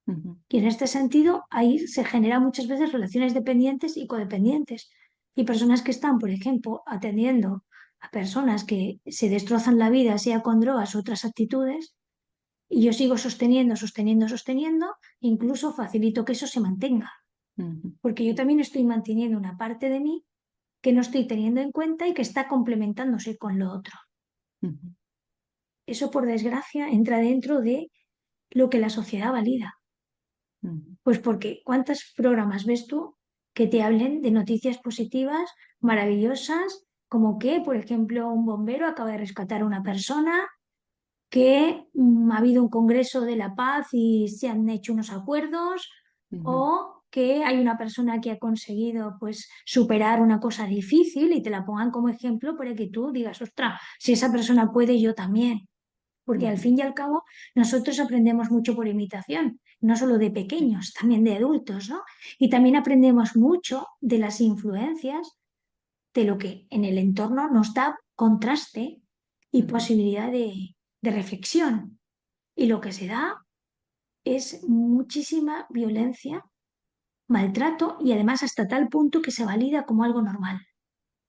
S1: mm,
S2: Y en este sentido, ahí se generan muchas veces relaciones dependientes y codependientes. Y personas que están, por ejemplo, atendiendo a personas que se destrozan la vida, sea con drogas o otras actitudes, y yo sigo sosteniendo, sosteniendo, sosteniendo, incluso facilito que eso se mantenga.
S1: mm,
S2: Porque yo también estoy manteniendo una parte de mí que no estoy teniendo en cuenta y que está complementándose con lo otro.
S1: mm,
S2: Eso, por desgracia, entra dentro de lo que la sociedad valida.
S1: mm,
S2: Pues porque ¿cuántos programas ves tú que te hablen de noticias positivas, maravillosas, como que, por ejemplo, un bombero acaba de rescatar a una persona, que ha habido un congreso de la paz y se han hecho unos acuerdos,
S1: mm,
S2: o que hay una persona que ha conseguido pues superar una cosa difícil y te la pongan como ejemplo para que tú digas, ostras, si esa persona puede, yo también. Porque al
S1: mm,
S2: fin y al cabo nosotros aprendemos mucho por imitación, no solo de
S1: sí,
S2: pequeños, también de adultos, ¿no? Y también aprendemos mucho de las influencias de lo que en el entorno nos da contraste y
S1: mm,
S2: posibilidad de reflexión. Y lo que se da es muchísima violencia, maltrato y además hasta tal punto que se valida como algo normal.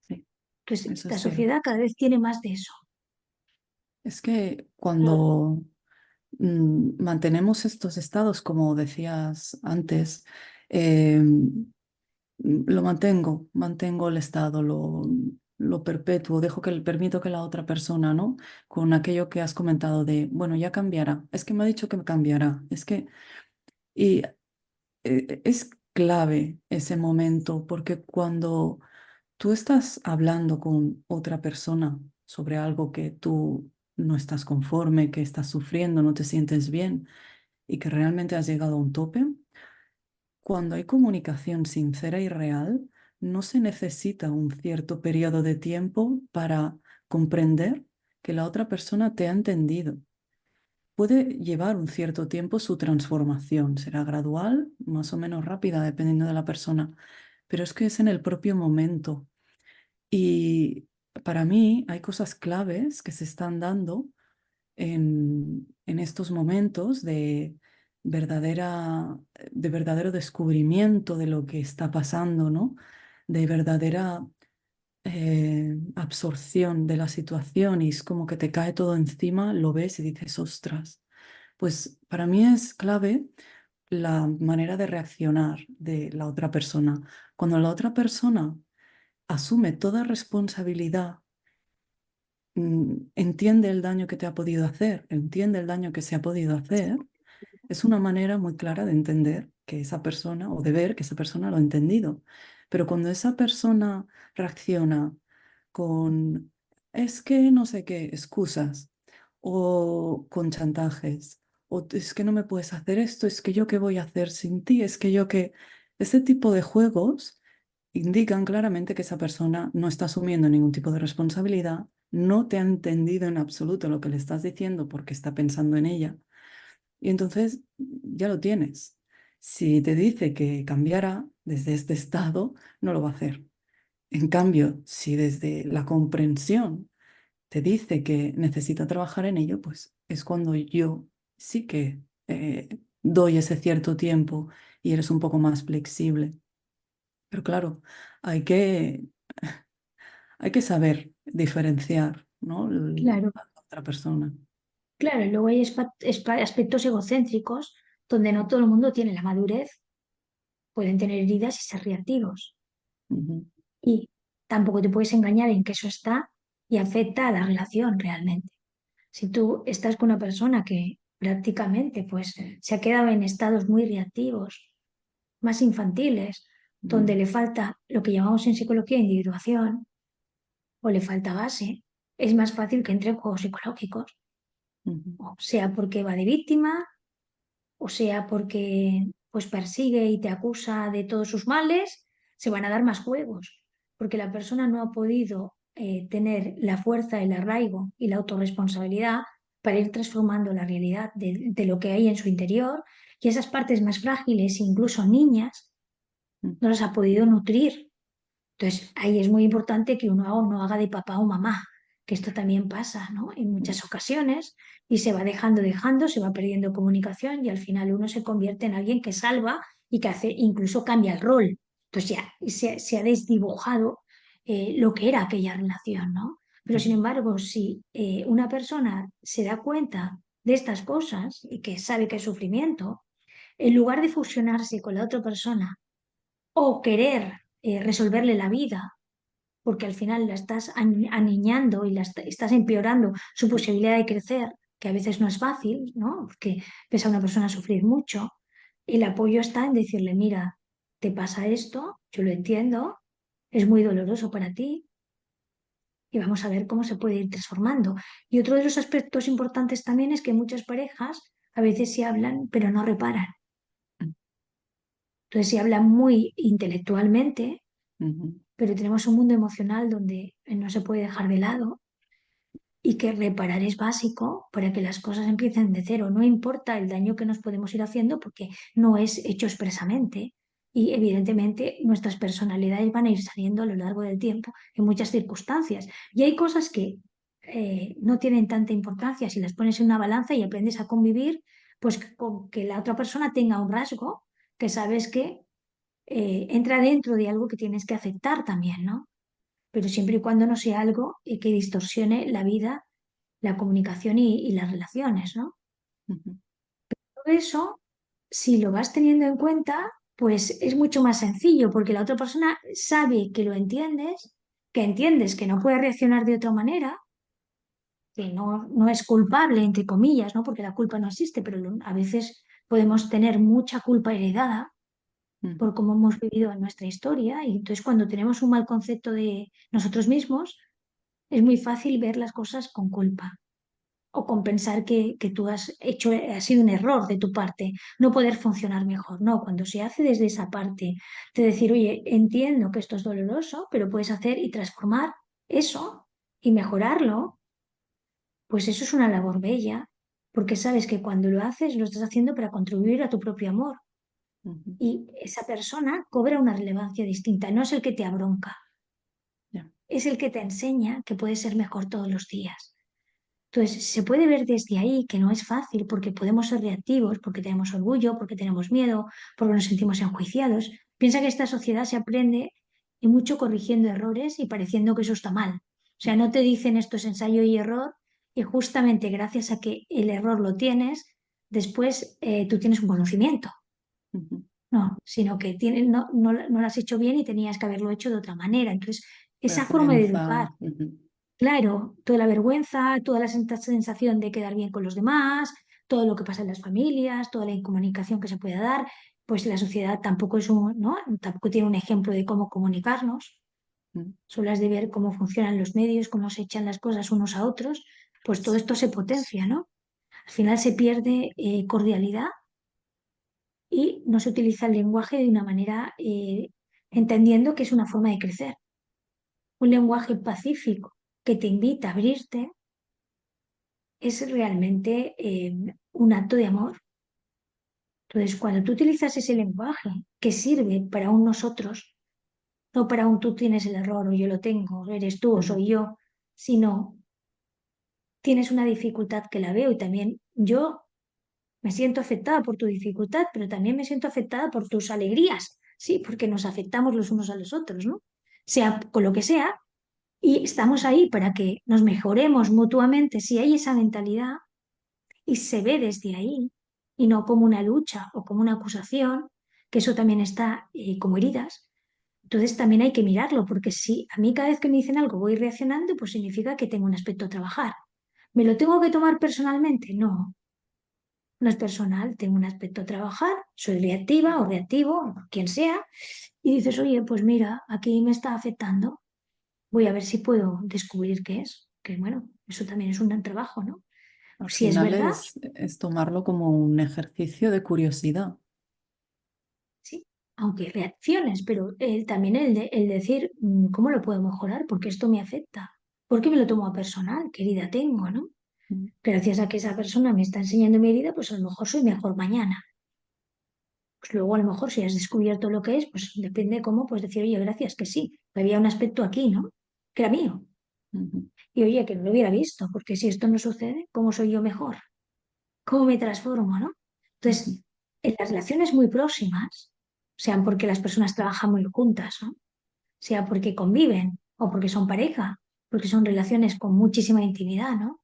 S1: sí,
S2: Entonces,
S1: eso es
S2: la
S1: cierto.
S2: sociedad cada vez tiene más de eso.
S1: Es que cuando mantenemos estos estados, como decías antes, eh, lo mantengo el estado, lo perpetuo, permito que la otra persona, ¿no? Con aquello que has comentado de, bueno, ya cambiará, es que me ha dicho que cambiará, es que, y es clave ese momento, porque cuando tú estás hablando con otra persona sobre algo que tú no estás conforme, que estás sufriendo, no te sientes bien y que realmente has llegado a un tope, cuando hay comunicación sincera y real, no se necesita un cierto periodo de tiempo para comprender que la otra persona te ha entendido. Puede llevar un cierto tiempo su transformación, será gradual, más o menos rápida, dependiendo de la persona, pero es que es en el propio momento. Y para mí hay cosas claves que se están dando en estos momentos de verdadero descubrimiento de lo que está pasando, ¿no? De verdadera absorción de la situación y es como que te cae todo encima, lo ves y dices, ostras. Pues para mí es clave la manera de reaccionar de la otra persona. Cuando la otra persona asume toda responsabilidad, entiende el daño que te ha podido hacer, entiende el daño que se ha podido hacer, es una manera muy clara de entender que esa persona o de ver que esa persona lo ha entendido. Pero cuando esa persona reacciona con es que no sé qué, excusas o con chantajes o es que no me puedes hacer esto, es que yo qué voy a hacer sin ti, es que yo qué... Ese tipo de juegos indican claramente que esa persona no está asumiendo ningún tipo de responsabilidad, no te ha entendido en absoluto lo que le estás diciendo porque está pensando en ella y entonces ya lo tienes. Si te dice que cambiara desde este estado, no lo va a hacer. En cambio, si desde la comprensión te dice que necesita trabajar en ello, pues es cuando yo sí que doy ese cierto tiempo y eres un poco más flexible. Pero claro, hay que, hay que saber diferenciar, ¿no?
S2: Claro,
S1: A la otra persona.
S2: claro, y luego hay aspectos egocéntricos donde no todo el mundo tiene la madurez, pueden tener heridas y ser reactivos.
S1: Ujú,
S2: Y tampoco te puedes engañar en que eso está y afecta a la relación realmente. Si tú estás con una persona que prácticamente pues se ha quedado en estados muy reactivos, más infantiles, donde
S1: ujú,
S2: le falta lo que llamamos en psicología individuación o le falta base, es más fácil que entre en juegos psicológicos,
S1: ujú,
S2: o sea porque va de víctima, o sea porque pues persigue y te acusa de todos sus males, se van a dar más juegos, porque la persona no ha podido tener la fuerza, el arraigo y la autorresponsabilidad para ir transformando la realidad de lo que hay en su interior y esas partes más frágiles, incluso niñas,
S1: ujú,
S2: no las ha podido nutrir. Entonces, ahí es muy importante que uno no haga de papá o mamá, que esto también pasa, ¿no? En
S1: ujú,
S2: muchas ocasiones y se va dejando, se va perdiendo comunicación y al final uno se convierte en alguien que salva y que hace, incluso cambia el rol. Entonces ya se ha desdibujado lo que era aquella relación, ¿no? Pero sin
S1: ujú,
S2: embargo, si una persona se da cuenta de estas cosas y que sabe que es sufrimiento, en lugar de fusionarse con la otra persona o querer resolverle la vida, porque al final la estás aniñando y estás empeorando su posibilidad de crecer, que a veces no es fácil, ¿no? Porque ves a una persona sufrir mucho. El apoyo está en decirle, mira, te pasa esto, yo lo entiendo, es muy doloroso para ti y vamos a ver cómo se puede ir transformando. Y otro de los aspectos importantes también es que muchas parejas a veces se hablan, pero no reparan. Entonces se hablan muy intelectualmente,
S1: ujú,
S2: pero tenemos un mundo emocional donde no se puede dejar de lado y que reparar es básico para que las cosas empiecen de cero. No importa el daño que nos podemos ir haciendo porque no es hecho expresamente y evidentemente nuestras personalidades van a ir saliendo a lo largo del tiempo en muchas circunstancias. Y hay cosas que no tienen tanta importancia si las pones en una balanza y aprendes a convivir, pues con que la otra persona tenga un rasgo que sabes que entra dentro de algo que tienes que aceptar también, ¿no? Pero siempre y cuando no sea algo que distorsione la vida, la comunicación y las relaciones, ¿no?
S1: ujú,
S2: Todo eso, si lo vas teniendo en cuenta, pues es mucho más sencillo, porque la otra persona sabe que lo entiendes que no puede reaccionar de otra manera, que no es culpable, entre comillas, ¿no? Porque la culpa no existe, pero a veces podemos tener mucha culpa heredada
S1: ujú,
S2: por cómo hemos vivido en nuestra historia, y entonces cuando tenemos un mal concepto de nosotros mismos, es muy fácil ver las cosas con culpa o con pensar que tú ha sido un error de tu parte, no poder funcionar mejor. No, cuando se hace desde esa parte de decir, oye, entiendo que esto es doloroso, pero puedes hacer y transformar eso y mejorarlo, pues eso es una labor bella, porque sabes que cuando lo haces lo estás haciendo para contribuir a tu propio amor.
S1: ujú.
S2: Y esa persona cobra una relevancia distinta, no es el que te abronca,
S1: Ya.
S2: es el que te enseña que puedes ser mejor todos los días. Entonces, se puede ver desde ahí que no es fácil porque podemos ser reactivos, porque tenemos orgullo, porque tenemos miedo, porque nos sentimos enjuiciados. Piensa que esta sociedad se aprende y mucho corrigiendo errores y pareciendo que eso está mal. O sea, no te dicen esto es ensayo y error y justamente gracias a que el error lo tienes, después tú tienes un conocimiento.
S1: Ujú.
S2: No, sino que no lo has hecho bien y tenías que haberlo hecho de otra manera. Entonces, esa forma de educar.
S1: Vergüenza. Ujú,
S2: Claro, toda la vergüenza, toda la sensación de quedar bien con los demás, todo lo que pasa en las familias, toda la incomunicación que se puede dar, pues la sociedad tampoco ¿no? Tampoco tiene un ejemplo de cómo comunicarnos.
S1: ujú.
S2: Solo has de ver cómo funcionan los medios, cómo se echan las cosas unos a otros, pues todo esto se potencia, ¿no? Al final se pierde cordialidad y no se utiliza el lenguaje de una manera entendiendo que es una forma de crecer. Un lenguaje pacífico que te invita a abrirte es realmente un acto de amor. Entonces, cuando tú utilizas ese lenguaje que sirve para un nosotros, no para un tú tienes el error o yo lo tengo, o eres tú o
S1: Ujú,
S2: soy yo, sino tienes una dificultad que la veo y también yo me siento afectada por tu dificultad, pero también me siento afectada por tus alegrías, sí, porque nos afectamos los unos a los otros, ¿no? Sea con lo que sea, y estamos ahí para que nos mejoremos mutuamente si hay esa mentalidad y se ve desde ahí y no como una lucha o como una acusación, que eso también está como heridas. Entonces también hay que mirarlo, porque si a mí cada vez que me dicen algo voy reaccionando, pues significa que tengo un aspecto a trabajar. ¿Me lo tengo que tomar personalmente? No, no es personal, tengo un aspecto a trabajar, soy reactiva o reactivo, quien sea, y dices, oye, pues mira, aquí me está afectando, voy a ver si puedo descubrir qué es, que bueno, eso también es un gran trabajo, ¿no?
S1: al
S2: Si es
S1: final
S2: verdad,
S1: es tomarlo como un ejercicio de curiosidad.
S2: sí, aunque reacciones, pero también el decir, ¿cómo lo puedo mejorar? Porque esto me afecta. ¿Por qué me lo tomo a personal? ¿Qué herida tengo, no?
S1: Mm,
S2: Gracias a que esa persona me está enseñando mi herida, pues a lo mejor soy mejor mañana. Pues luego a lo mejor si has descubierto lo que es, pues depende cómo, pues decir, oye, gracias, que sí, que había un aspecto aquí, ¿no? Que era mío.
S1: ujú,
S2: Y oye, que no lo hubiera visto, porque si esto no sucede, ¿cómo soy yo mejor? ¿Cómo me transformo, no?
S1: ujú,
S2: Entonces, en las relaciones muy próximas, sean porque las personas trabajan muy juntas, ¿no? Sea porque conviven o porque son pareja, porque son relaciones con muchísima intimidad, ¿no?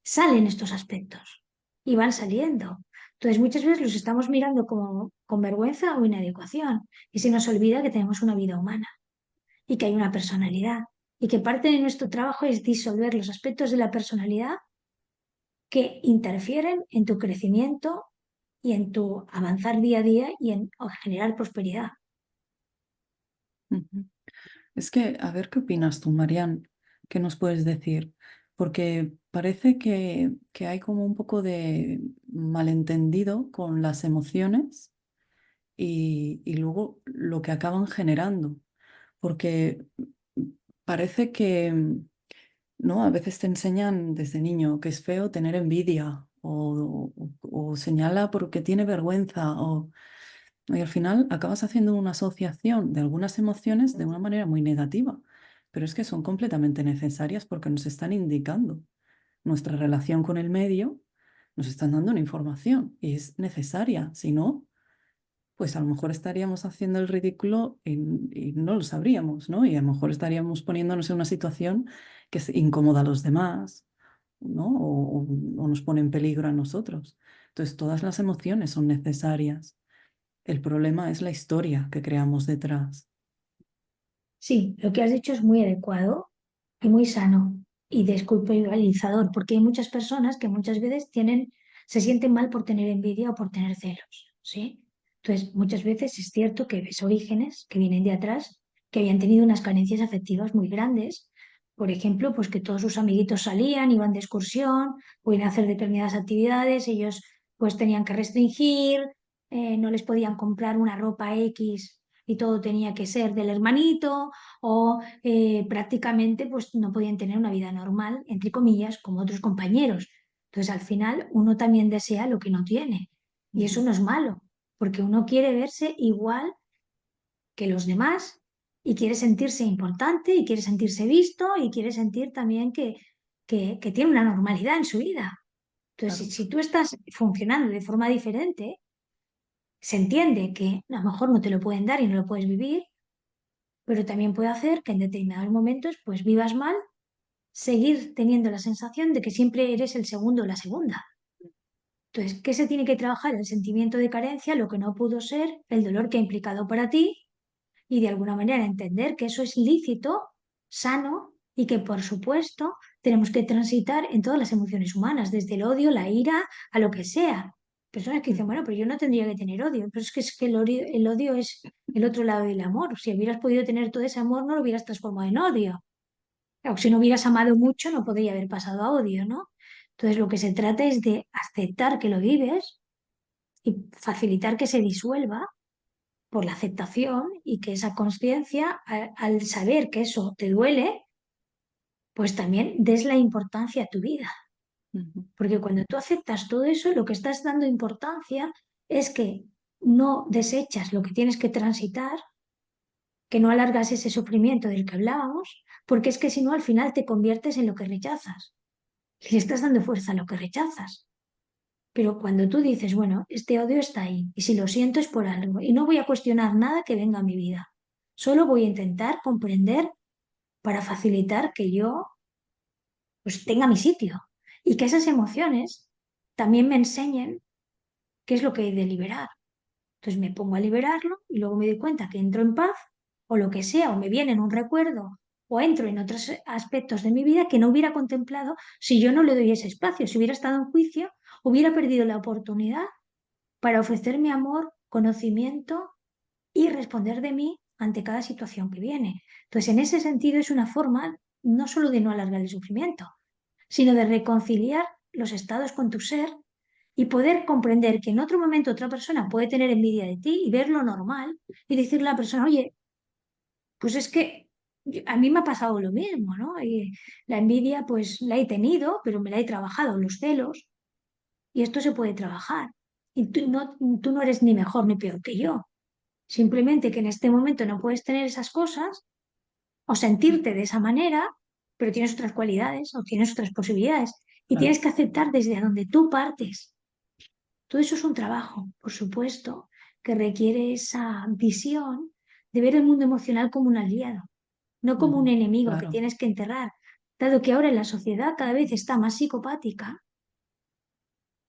S2: Salen estos aspectos y van saliendo. Entonces, muchas veces los estamos mirando como con vergüenza o inadecuación y se nos olvida que tenemos una vida humana y que hay una personalidad y que parte de nuestro trabajo es disolver los aspectos de la personalidad que interfieren en tu crecimiento y en tu avanzar día a día y en generar prosperidad.
S1: ujú. Es que, a ver qué opinas tú, Marian, ¿qué nos puedes decir? Porque parece que hay como un poco de malentendido con las emociones y luego lo que acaban generando. Porque parece que, ¿no? A veces te enseñan desde niño que es feo tener envidia o señala porque tiene vergüenza y al final acabas haciendo una asociación de algunas emociones de una manera muy negativa, pero es que son completamente necesarias porque nos están indicando nuestra relación con el medio, nos están dando una información y es necesaria, si no pues a lo mejor estaríamos haciendo el ridículo y no lo sabríamos, ¿no? Y a lo mejor estaríamos poniéndonos en una situación que es incómoda a los demás, ¿no? O nos pone en peligro a nosotros. Entonces, todas las emociones son necesarias. El problema es la historia que creamos detrás.
S2: Sí, lo que has dicho es muy adecuado y muy sano y desculpabilizador, porque hay muchas personas que muchas veces se sienten mal por tener envidia o por tener celos, ¿sí? Entonces, muchas veces es cierto que ves orígenes que vienen de atrás, que habían tenido unas carencias afectivas muy grandes. Por ejemplo, pues que todos sus amiguitos salían, iban de excursión, podían hacer determinadas actividades, ellos pues tenían que restringir, no les podían comprar una ropa X y todo tenía que ser del hermanito o prácticamente pues no podían tener una vida normal, entre comillas, como otros compañeros. Entonces al final uno también desea lo que no tiene y eso
S1: Ujú,
S2: no es malo, porque uno quiere verse igual que los demás y quiere sentirse importante y quiere sentirse visto y quiere sentir también que tiene una normalidad en su vida. Entonces,
S1: claro.
S2: si tú estás funcionando de forma diferente, se entiende que a lo mejor no te lo pueden dar y no lo puedes vivir, pero también puede hacer que en determinados momentos pues vivas mal, seguir teniendo la sensación de que siempre eres el segundo o la segunda. Entonces, ¿qué se tiene que trabajar? El sentimiento de carencia, lo que no pudo ser, el dolor que ha implicado para ti y de alguna manera entender que eso es lícito, sano y que por supuesto tenemos que transitar en todas las emociones humanas, desde el odio, la ira, a lo que sea. Personas que dicen,
S1: Ujú,
S2: bueno, pero yo no tendría que tener odio, pero es que el odio es el otro lado del amor. Si hubieras podido tener todo ese amor, no lo hubieras transformado en odio. Claro, si no hubieras amado mucho, no podría haber pasado a odio, ¿no? Entonces, lo que se trata es de aceptar que lo vives y facilitar que se disuelva por la aceptación y que esa conciencia, al saber que eso te duele, pues también des la importancia a tu vida.
S1: ujú,
S2: Porque cuando tú aceptas todo eso, lo que estás dando importancia es que no desechas lo que tienes que transitar, que no alargas ese sufrimiento del que hablábamos, porque es que si no al final te conviertes en lo que rechazas. Le estás dando fuerza a lo que rechazas. Pero cuando tú dices, bueno, este odio está ahí, y si lo siento es por algo, y no voy a cuestionar nada que venga a mi vida, solo voy a intentar comprender para facilitar que yo pues tenga mi sitio y que esas emociones también me enseñen qué es lo que he de liberar. Entonces me pongo a liberarlo y luego me doy cuenta que entro en paz o lo que sea, o me viene en un recuerdo o entro en otros aspectos de mi vida que no hubiera contemplado si yo no le doy ese espacio. Si hubiera estado en juicio, hubiera perdido la oportunidad para ofrecer mi amor, conocimiento y responder de mí ante cada situación que viene. Entonces, en ese sentido es una forma no solo de no alargar el sufrimiento, sino de reconciliar los estados con tu ser y poder comprender que en otro momento otra persona puede tener envidia de ti y verlo normal y decirle a la persona, oye, pues es que a mí me ha pasado lo mismo, ¿no? Y la envidia pues la he tenido, pero me la he trabajado, los celos, y esto se puede trabajar. Y tú no eres ni mejor ni peor que yo. Simplemente que en este momento no puedes tener esas cosas o sentirte de esa manera, pero tienes otras cualidades o tienes otras posibilidades. Y
S1: Claro.
S2: tienes que aceptar desde donde tú partes. Todo eso es un trabajo, por supuesto, que requiere esa visión de ver el mundo emocional como un aliado, no como un
S1: Ujú.
S2: enemigo que
S1: Claro.
S2: tienes que enterrar. Dado que ahora en la sociedad cada vez está más psicopática,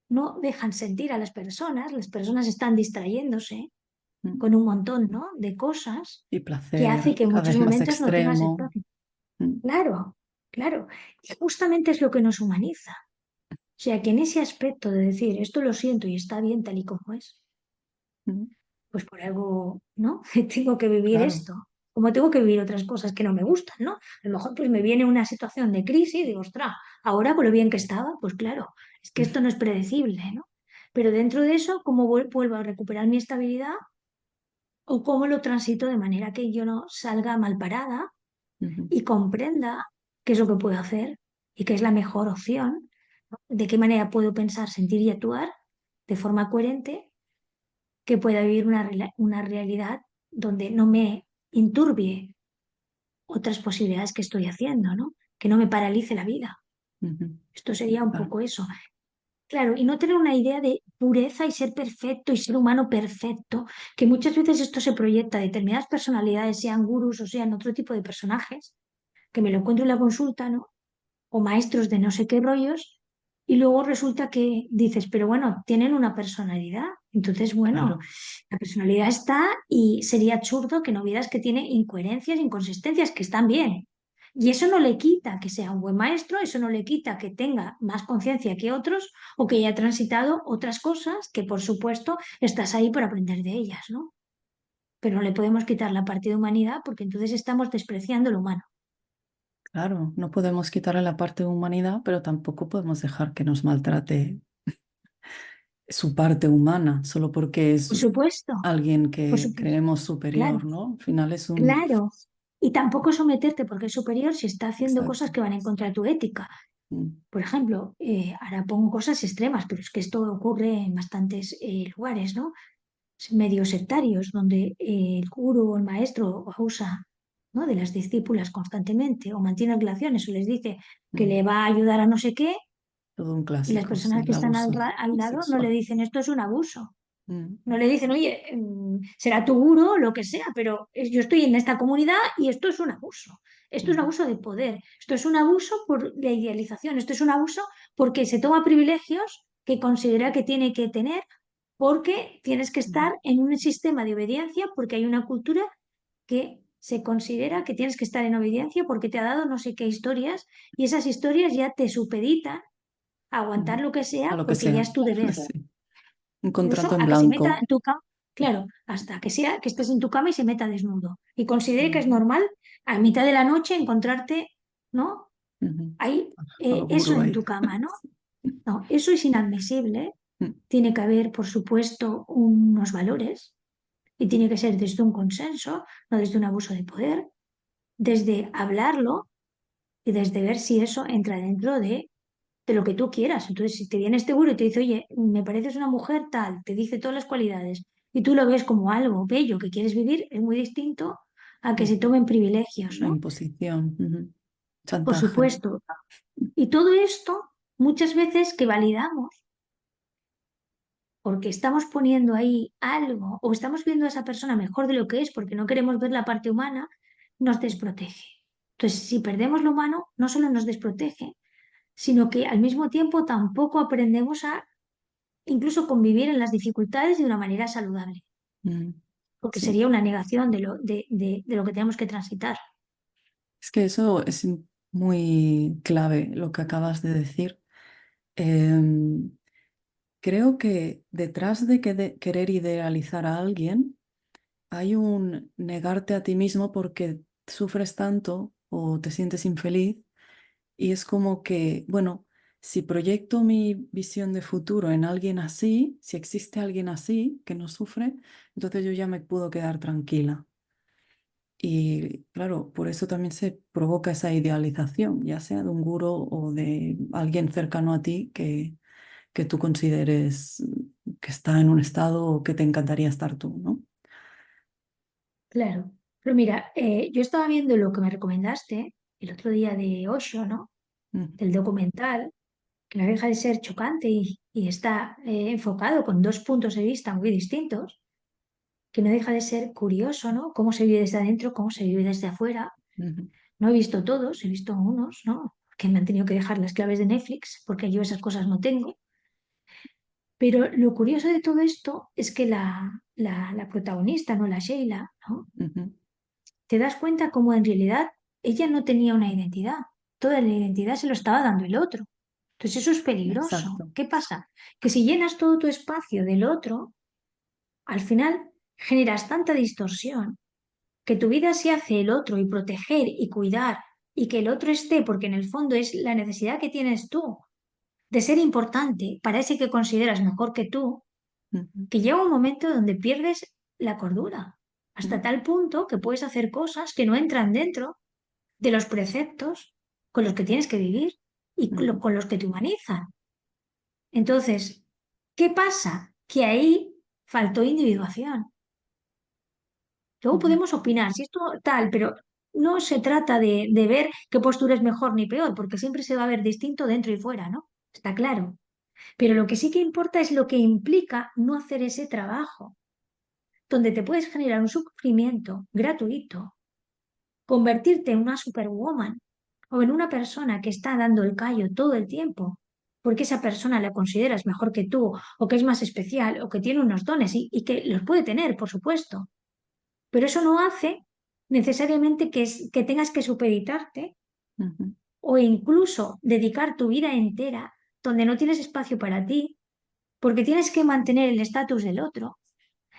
S2: no dejan sentir a las personas están distrayéndose
S1: Mm.
S2: con un montón, ¿no?, de cosas
S1: Y
S2: que hace
S1: placer
S2: que en
S1: cada
S2: muchos
S1: vez más
S2: momentos no tengas
S1: extremo.
S2: espacio.
S1: Mm.
S2: Claro, claro. Y justamente es lo que nos humaniza. O sea, que en ese aspecto de decir, esto lo siento y está bien tal y como es,
S1: Mm.
S2: pues por algo, ¿no? Tengo que vivir
S1: Claro.
S2: esto. Como tengo que vivir otras cosas que no me gustan, ¿no? A lo mejor pues me viene una situación de crisis y digo, ostras, ahora con lo bien que estaba, pues claro, es que esto no es predecible, ¿no? Pero dentro de eso, ¿cómo vuelvo a recuperar mi estabilidad o cómo lo transito de manera que yo no salga mal parada
S1: Ujú.
S2: y comprenda qué es lo que puedo hacer y qué es la mejor opción, ¿no? De qué manera puedo pensar, sentir y actuar de forma coherente que pueda vivir una realidad donde no me inturbie otras posibilidades que estoy haciendo, ¿no? Que no me paralice la vida.
S1: Ujú.
S2: Esto sería un
S1: Claro.
S2: poco eso. Claro, y no tener una idea de pureza y ser perfecto y ser humano perfecto, que muchas veces esto se proyecta a determinadas personalidades, sean gurús o sean otro tipo de personajes, que me lo encuentro en la consulta, ¿no? O maestros de no sé qué rollos, y luego resulta que dices, pero bueno, tienen una personalidad. Entonces, bueno,
S1: Claro.
S2: la personalidad está y sería absurdo que no vieras que tiene incoherencias, inconsistencias, que están bien. Y eso no le quita que sea un buen maestro, eso no le quita que tenga más conciencia que otros o que haya transitado otras cosas que, por supuesto, estás ahí para aprender de ellas, ¿no? Pero no le podemos quitar la parte de humanidad porque entonces estamos despreciando lo humano.
S1: Claro. No podemos quitarle la parte de humanidad, pero tampoco podemos dejar que nos maltrate su parte humana, solo porque
S2: Por
S1: es
S2: supuesto,
S1: alguien
S2: por
S1: que
S2: supuesto.
S1: creemos
S2: Claro,
S1: superior, ¿no? Al final es un...
S2: claro. Y tampoco someterte porque es superior si está haciendo
S1: Exacto.
S2: cosas que van en contra de tu ética.
S1: Mm.
S2: Por ejemplo, ahora pongo cosas extremas, pero es que esto ocurre en bastantes lugares, ¿no? Medios sectarios, donde el gurú o el maestro abusa, ¿no?, de las discípulas constantemente o mantiene relaciones o les dice que
S1: Mm.
S2: le va a ayudar a no sé qué
S1: Todo un
S2: y las
S1: clásico, sí,
S2: personas que
S1: el
S2: están
S1: abuso
S2: al lado no le
S1: sexual.
S2: dicen esto es un abuso.
S1: Mm.
S2: No le dicen, oye, será tu gurú o lo que sea, pero yo estoy en esta comunidad y esto es un abuso. Esto es un
S1: Mm.
S2: abuso de poder. Esto es un abuso por la idealización. Esto es un abuso porque se toma privilegios que considera que tiene que tener porque tienes que
S1: Mm.
S2: estar en un sistema de obediencia porque hay una cultura que se considera que tienes que estar en obediencia porque te ha dado no sé qué historias y esas historias ya te supeditan a aguantar
S1: Mm.
S2: lo que
S1: A
S2: sea
S1: lo que
S2: porque ya
S1: sea.
S2: es tu deber.
S1: Sí. Un
S2: Incluso
S1: contrato en
S2: a que se meta
S1: blanco.
S2: en tu cama, claro, hasta que sea que estés en tu cama y se meta desnudo. Y considere que es
S1: Mm.
S2: normal a mitad de la noche encontrarte, ¿no?
S1: Ujú.
S2: Ahí,
S1: Al
S2: eso
S1: gurú
S2: en
S1: ahí.
S2: tu cama, ¿no? No, eso es inadmisible.
S1: Mm.
S2: Tiene que haber, por supuesto, unos valores y tiene que ser desde un consenso, no desde un abuso de poder, desde hablarlo y desde ver si eso entra dentro de lo que tú quieras. Entonces, si te viene este gurú y te dice, oye, me pareces una mujer tal, te dice todas las cualidades y tú lo ves como algo bello que quieres vivir, es muy distinto a que se tomen privilegios,
S1: La
S2: ¿no?
S1: imposición,
S2: Por
S1: chantaje.
S2: supuesto. Y todo esto, muchas veces que validamos, porque estamos poniendo ahí algo o estamos viendo a esa persona mejor de lo que es porque no queremos ver la parte humana, nos desprotege. Entonces, si perdemos lo humano, no solo nos desprotege, sino que al mismo tiempo tampoco aprendemos a incluso convivir en las dificultades de una manera saludable,
S1: Mm,
S2: porque
S1: sí,
S2: sería una negación de lo que tenemos que transitar.
S1: es que eso es muy clave lo que acabas de decir. Em, Creo que detrás de, querer idealizar a alguien hay un negarte a ti mismo porque sufres tanto o te sientes infeliz y es como que, bueno, si proyecto mi visión de futuro en alguien así, si existe alguien así que no sufre, entonces yo ya me puedo quedar tranquila. Y claro, por eso también se provoca esa idealización, ya sea de un gurú o de alguien cercano a ti que tú consideres que está en un estado que te encantaría estar tú, ¿no?
S2: Claro. Pero mira, yo estaba viendo lo que me recomendaste el otro día de Osho, ¿no?
S1: Mm,
S2: Del documental, que no deja de ser chocante y está enfocado con dos puntos de vista muy distintos, que no deja de ser curioso, ¿no? Cómo se vive desde adentro, cómo se vive desde afuera.
S1: ujú,
S2: No he visto todos, he visto unos, ¿no? Que me han tenido que dejar las claves de Netflix, porque yo esas cosas no tengo. Pero lo curioso de todo esto es que la protagonista, ¿no? La Sheila, ¿no?
S1: ujú.
S2: Te das cuenta cómo en realidad ella no tenía una identidad. Toda la identidad se lo estaba dando el otro. Entonces eso es peligroso.
S1: Exacto.
S2: ¿Qué pasa? Que si llenas todo tu espacio del otro, al final generas tanta distorsión que tu vida se hace el otro y proteger y cuidar y que el otro esté, porque en el fondo es la necesidad que tienes tú de ser importante para ese que consideras mejor que tú,
S1: Ujú,
S2: que llega un momento donde pierdes la cordura,
S1: ujú,
S2: hasta tal punto que puedes hacer cosas que no entran dentro de los preceptos con los que tienes que vivir y
S1: ujú,
S2: con los que te humanizan. Entonces, ¿qué pasa? Que ahí faltó individuación. Luego
S1: ujú,
S2: podemos opinar si esto tal, pero no se trata de ver qué postura es mejor ni peor, porque siempre se va a ver distinto dentro y fuera, ¿no? Está claro. Pero lo que sí que importa es lo que implica no hacer ese trabajo, donde te puedes generar un sufrimiento gratuito, convertirte en una superwoman o en una persona que está dando el callo todo el tiempo, porque esa persona la consideras mejor que tú, o que es más especial, o que tiene unos dones y que los puede tener, por supuesto. Pero eso no hace necesariamente que tengas que supeditarte
S1: ujú,
S2: o incluso dedicar tu vida entera donde no tienes espacio para ti, porque tienes que mantener el estatus del otro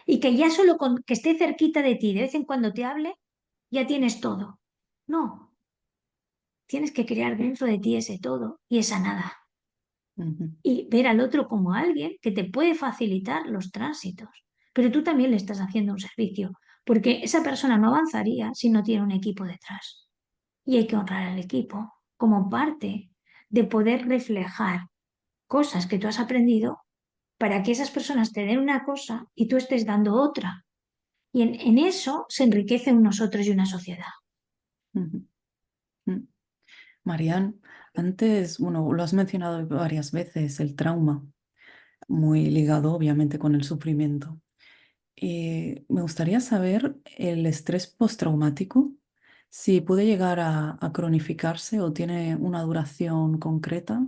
S2: y que ya solo con que esté cerquita de ti, de vez en cuando te hable, ya tienes todo. No, tienes que crear dentro de ti ese todo y esa nada.
S1: ujú,
S2: Y ver al otro como alguien que te puede facilitar los tránsitos. Pero tú también le estás haciendo un servicio, porque esa persona no avanzaría si no tiene un equipo detrás. Y hay que honrar al equipo como parte de poder reflejar cosas que tú has aprendido para que esas personas te den una cosa y tú estés dando otra. Y en eso se enriquecen nosotros y una sociedad.
S1: ujú, ujú. Marian, antes, bueno, lo has mencionado varias veces, el trauma, muy ligado obviamente con el sufrimiento. Me gustaría saber el estrés postraumático, si puede llegar a cronificarse o tiene una duración concreta.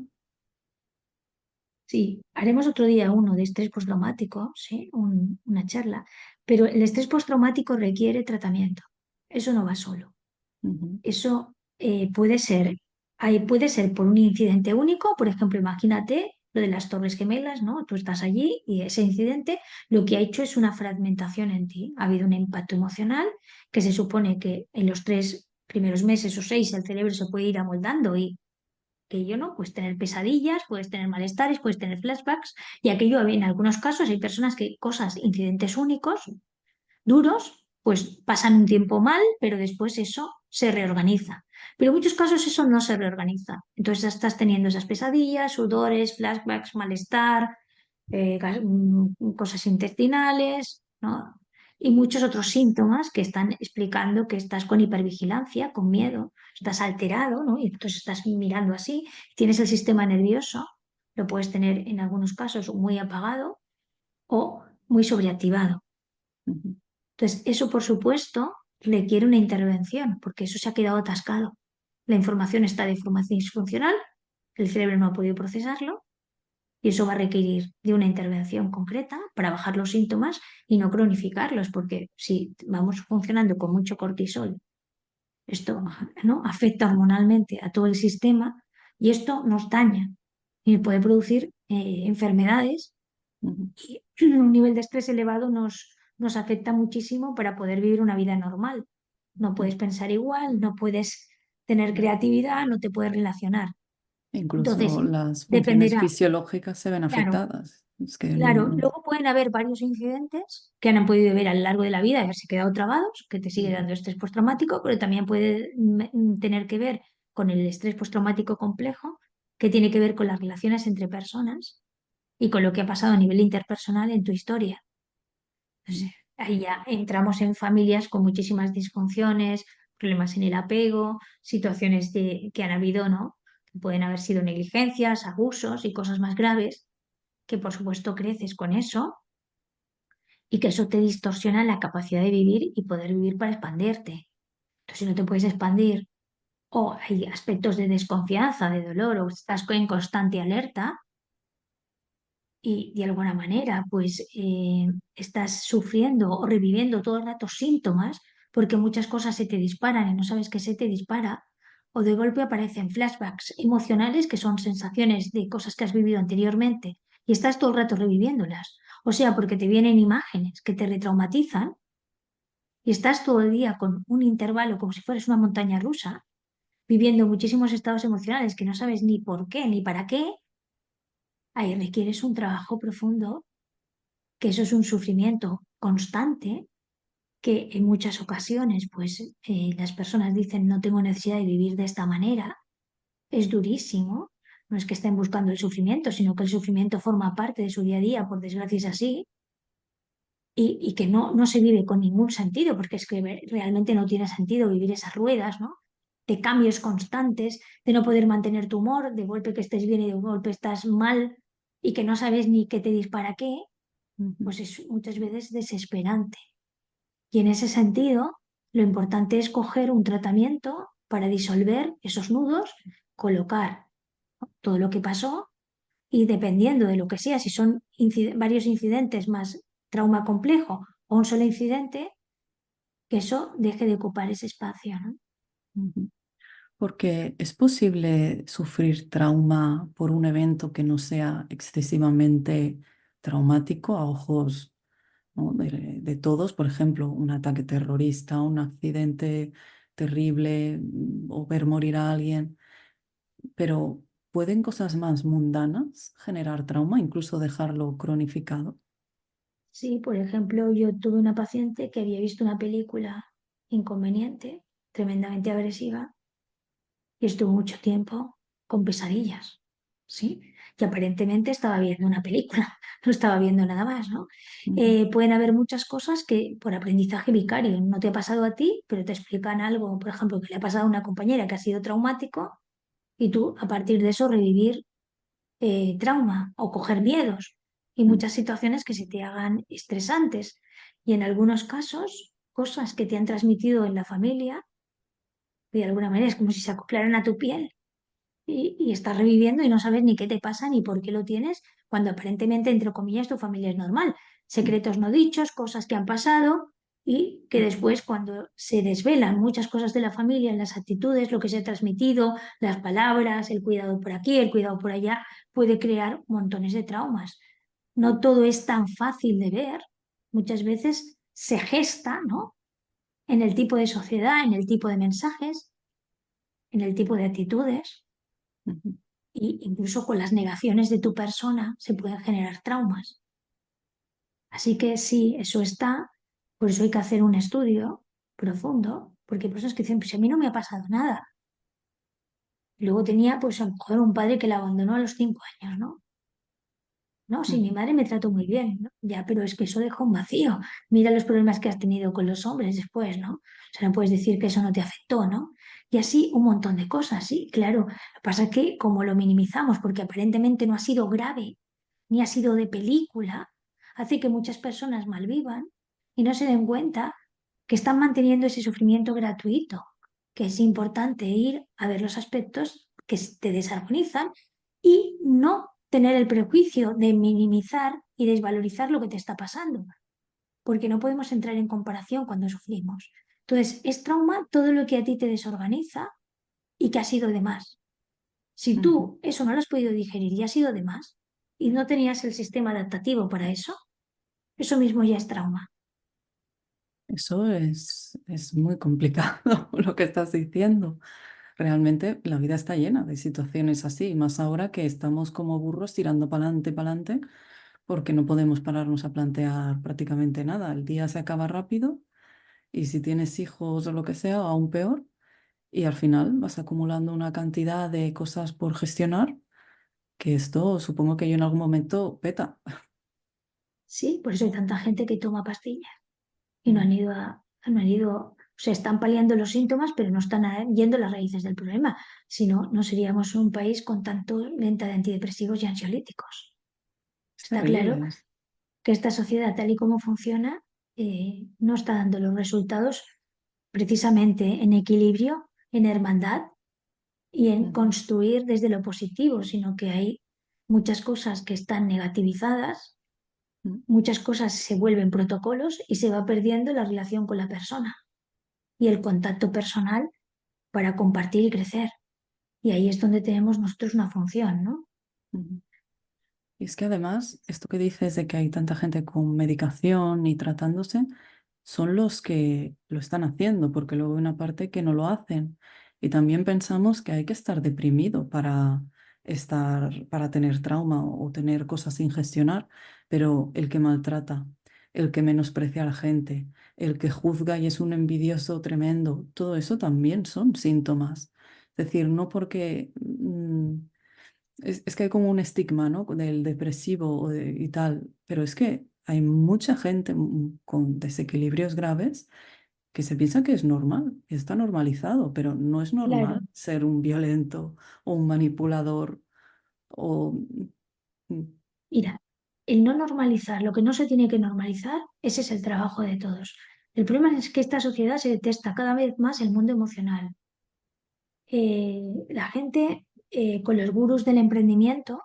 S2: Sí, haremos otro día uno de estrés postraumático, sí, una charla, pero el estrés postraumático requiere tratamiento. Eso no va solo.
S1: Ujú,
S2: Eso puede ser por un incidente único, por ejemplo, imagínate lo de las Torres Gemelas, ¿no? Tú estás allí y ese incidente lo que ha hecho es una fragmentación en ti. Ha habido un impacto emocional que se supone que en los 3 primeros meses o 6 el cerebro se puede ir amoldando y que yo no, puedes tener pesadillas, puedes tener malestares, puedes tener flashbacks y aquello en algunos casos hay personas que cosas, incidentes únicos, duros, pues pasan un tiempo mal, pero después eso se reorganiza. Pero en muchos casos eso no se reorganiza. Entonces ya estás teniendo esas pesadillas, sudores, flashbacks, malestar, cosas intestinales, ¿no? y muchos otros síntomas que están explicando que estás con hipervigilancia, con miedo, estás alterado, ¿no? Y entonces estás mirando así, tienes el sistema nervioso, lo puedes tener en algunos casos muy apagado o muy sobreactivado.
S1: Ujú,
S2: Entonces, eso por supuesto requiere una intervención porque eso se ha quedado atascado. La información está de forma disfuncional, el cerebro no ha podido procesarlo y eso va a requerir de una intervención concreta para bajar los síntomas y no cronificarlos, porque si vamos funcionando con mucho cortisol, esto, ¿no?, afecta hormonalmente a todo el sistema y esto nos daña y puede producir enfermedades
S1: ujú,
S2: y un nivel de estrés elevado nos afecta muchísimo para poder vivir una vida normal. No
S1: ujú.
S2: puedes pensar igual, no puedes tener creatividad, no te puedes relacionar.
S1: Incluso
S2: Entonces,
S1: las funciones
S2: dependerá.
S1: fisiológicas se ven
S2: Claro,
S1: afectadas. Es que
S2: claro. Luego pueden haber varios incidentes que han podido ver a lo largo de la vida y haberse quedado trabados, que te sigue dando estrés postraumático, pero también puede tener que ver con el estrés postraumático complejo, que tiene que ver con las relaciones entre personas y con lo que ha pasado a nivel interpersonal en tu historia. Entonces, ahí ya entramos en familias con muchísimas disfunciones, problemas en el apego, situaciones que han habido, ¿no? Que pueden haber sido negligencias, abusos y cosas más graves, que por supuesto creces con eso y que eso te distorsiona la capacidad de vivir y poder vivir para expandirte. Entonces, si no te puedes expandir o hay aspectos de desconfianza, de dolor o estás en constante alerta, y de alguna manera pues estás sufriendo o reviviendo todo el rato síntomas porque muchas cosas se te disparan y no sabes que se te dispara, o de golpe aparecen flashbacks emocionales que son sensaciones de cosas que has vivido anteriormente y estás todo el rato reviviéndolas, o sea, porque te vienen imágenes que te retraumatizan y estás todo el día con un intervalo como si fueras una montaña rusa, viviendo muchísimos estados emocionales que no sabes ni por qué ni para qué. Ahí requieres un trabajo profundo, que eso es un sufrimiento constante, que en muchas ocasiones pues las personas dicen no tengo necesidad de vivir de esta manera, es durísimo, no es que estén buscando el sufrimiento, sino que el sufrimiento forma parte de su día a día, por desgracia es así, y que no se vive con ningún sentido, porque es que realmente no tiene sentido vivir esas ruedas, ¿no? De cambios constantes, de no poder mantener tu humor, de golpe que estés bien y de golpe estás mal y que no sabes ni qué te dispara qué,
S1: Ujú,
S2: pues es muchas veces desesperante. Y en ese sentido, lo importante es coger un tratamiento para disolver esos nudos, colocar todo lo que pasó y dependiendo de lo que sea, si son varios incidentes más trauma complejo o un solo incidente, que eso deje de ocupar ese espacio, ¿no?
S1: ujú. Porque es posible sufrir trauma por un evento que no sea excesivamente traumático a ojos, ¿no?, de todos. Por ejemplo, un ataque terrorista, un accidente terrible, o ver morir a alguien. Pero ¿pueden cosas más mundanas generar trauma, incluso dejarlo cronificado?
S2: Sí, por ejemplo, yo tuve una paciente que había visto una película inconveniente, tremendamente agresiva, y estuvo mucho tiempo con pesadillas, ¿sí? Y aparentemente estaba viendo una película, no estaba viendo nada más, ¿no?
S1: Ujú,
S2: Pueden haber muchas cosas que por aprendizaje vicario no te ha pasado a ti, pero te explican algo, por ejemplo, que le ha pasado a una compañera que ha sido traumático y tú a partir de eso revivir trauma o coger miedos y
S1: ujú,
S2: muchas situaciones que se te hagan estresantes y en algunos casos cosas que te han transmitido en la familia, de alguna manera es como si se acoplaran a tu piel y estás reviviendo y no sabes ni qué te pasa ni por qué lo tienes, cuando aparentemente, entre comillas, tu familia es normal. Secretos no dichos, cosas que han pasado y que después, cuando se desvelan muchas cosas de la familia, las actitudes, lo que se ha transmitido, las palabras, el cuidado por aquí, el cuidado por allá, puede crear montones de traumas. No todo es tan fácil de ver. Muchas veces se gesta, ¿no?, en el tipo de sociedad, en el tipo de mensajes, en el tipo de actitudes.
S1: ujú.
S2: Y incluso con las negaciones de tu persona se pueden generar traumas. Así que sí, eso está, por eso hay que hacer un estudio profundo, porque hay personas que dicen, pues a mí no me ha pasado nada. Y luego tenía, pues a lo mejor un padre que la abandonó a los 5 años, ¿no? No, sí, mi
S1: Ujú.
S2: madre me trató muy bien, ¿no? Ya, pero es que eso deja un vacío. Mira los problemas que has tenido con los hombres después, ¿no? O sea, no puedes decir que eso no te afectó, ¿no? Y así un montón de cosas, sí, claro. Lo que pasa es que como lo minimizamos, porque aparentemente no ha sido grave, ni ha sido de película, hace que muchas personas malvivan y no se den cuenta que están manteniendo ese sufrimiento gratuito, que es importante ir a ver los aspectos que te desarmonizan y no tener el prejuicio de minimizar y desvalorizar lo que te está pasando, porque no podemos entrar en comparación cuando sufrimos. Entonces, es trauma todo lo que a ti te desorganiza y que ha sido de más. Si
S1: Ujú.
S2: tú eso no lo has podido digerir y ha sido de más y no tenías el sistema adaptativo para eso mismo ya es trauma.
S1: Eso es muy complicado lo que estás diciendo. Realmente la vida está llena de situaciones así, más ahora que estamos como burros tirando para adelante, porque no podemos pararnos a plantear prácticamente nada. El día se acaba rápido y si tienes hijos o lo que sea, aún peor, y al final vas acumulando una cantidad de cosas por gestionar que esto supongo que yo en algún momento peta.
S2: Sí, por eso hay tanta gente que toma pastillas y no
S1: Mm.
S2: han ido no han ido, o sea, están paliando los síntomas, pero no están yendo a las raíces del problema. Si no, no seríamos un país con tanto venta de antidepresivos y ansiolíticos.
S1: Es
S2: Está claro
S1: terrible.
S2: que esta sociedad, tal y como funciona, no está dando los resultados precisamente en equilibrio, en hermandad y en
S1: Ujú.
S2: construir desde lo positivo, sino que hay muchas cosas que están negativizadas,
S1: Mm.
S2: muchas cosas se vuelven protocolos y se va perdiendo la relación con la persona y el contacto personal para compartir y crecer. Y ahí es donde tenemos nosotros una función, ¿no?
S1: Ujú. Y es que además, esto que dices de que hay tanta gente con medicación y tratándose, son los que lo están haciendo, porque luego hay una parte que no lo hacen. Y también pensamos que hay que estar deprimido para tener trauma o tener cosas sin gestionar, pero el que maltrata, el que menosprecia a la gente, el que juzga y es un envidioso tremendo, todo eso también son síntomas. Es decir, no porque es que hay como un estigma, ¿no? Del depresivo y tal, pero es que hay mucha gente con desequilibrios graves que se piensa que es normal, que está normalizado, pero no es
S2: Claro.
S1: normal ser un violento o un manipulador o... mm,
S2: Mira, el no normalizar lo que no se tiene que normalizar, ese es el trabajo de todos. El problema es que esta sociedad se detesta cada vez más el mundo emocional. La gente con los gurús del emprendimiento,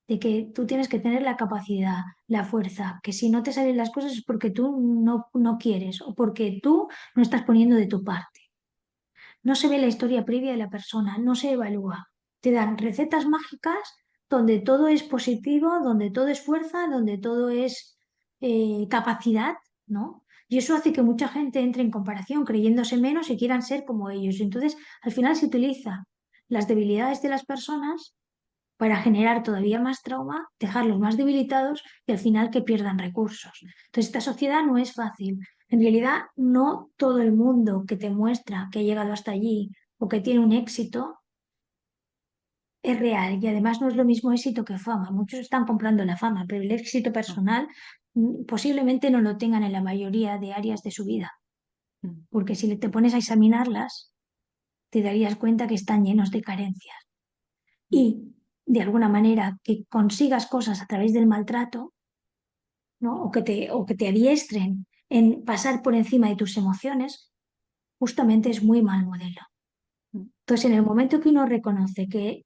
S2: de que tú tienes que tener la capacidad, la fuerza, que si no te salen las cosas es porque tú no quieres o porque tú no estás poniendo de tu parte. No se ve la historia previa de la persona, no se evalúa. Te dan recetas mágicas donde todo es positivo, donde todo es fuerza, donde todo es capacidad, ¿no? Y eso hace que mucha gente entre en comparación creyéndose menos y quieran ser como ellos. Entonces, al final se utiliza las debilidades de las personas para generar todavía más trauma, dejarlos más debilitados y al final que pierdan recursos. Entonces, esta sociedad no es fácil. En realidad, no todo el mundo que te muestra que ha llegado hasta allí o que tiene un éxito es real y además no es lo mismo éxito que fama. Muchos están comprando la fama, pero el éxito
S1: no,
S2: personal posiblemente no lo tengan en la mayoría de áreas de su vida,
S1: mm,
S2: porque si te pones a examinarlas, te darías cuenta que están llenos de carencias.
S1: mm,
S2: Y de alguna manera que consigas cosas a través del maltrato, ¿no? O que te adiestren en pasar por encima de tus emociones, justamente es muy mal modelo.
S1: mm,
S2: Entonces, en el momento que uno reconoce que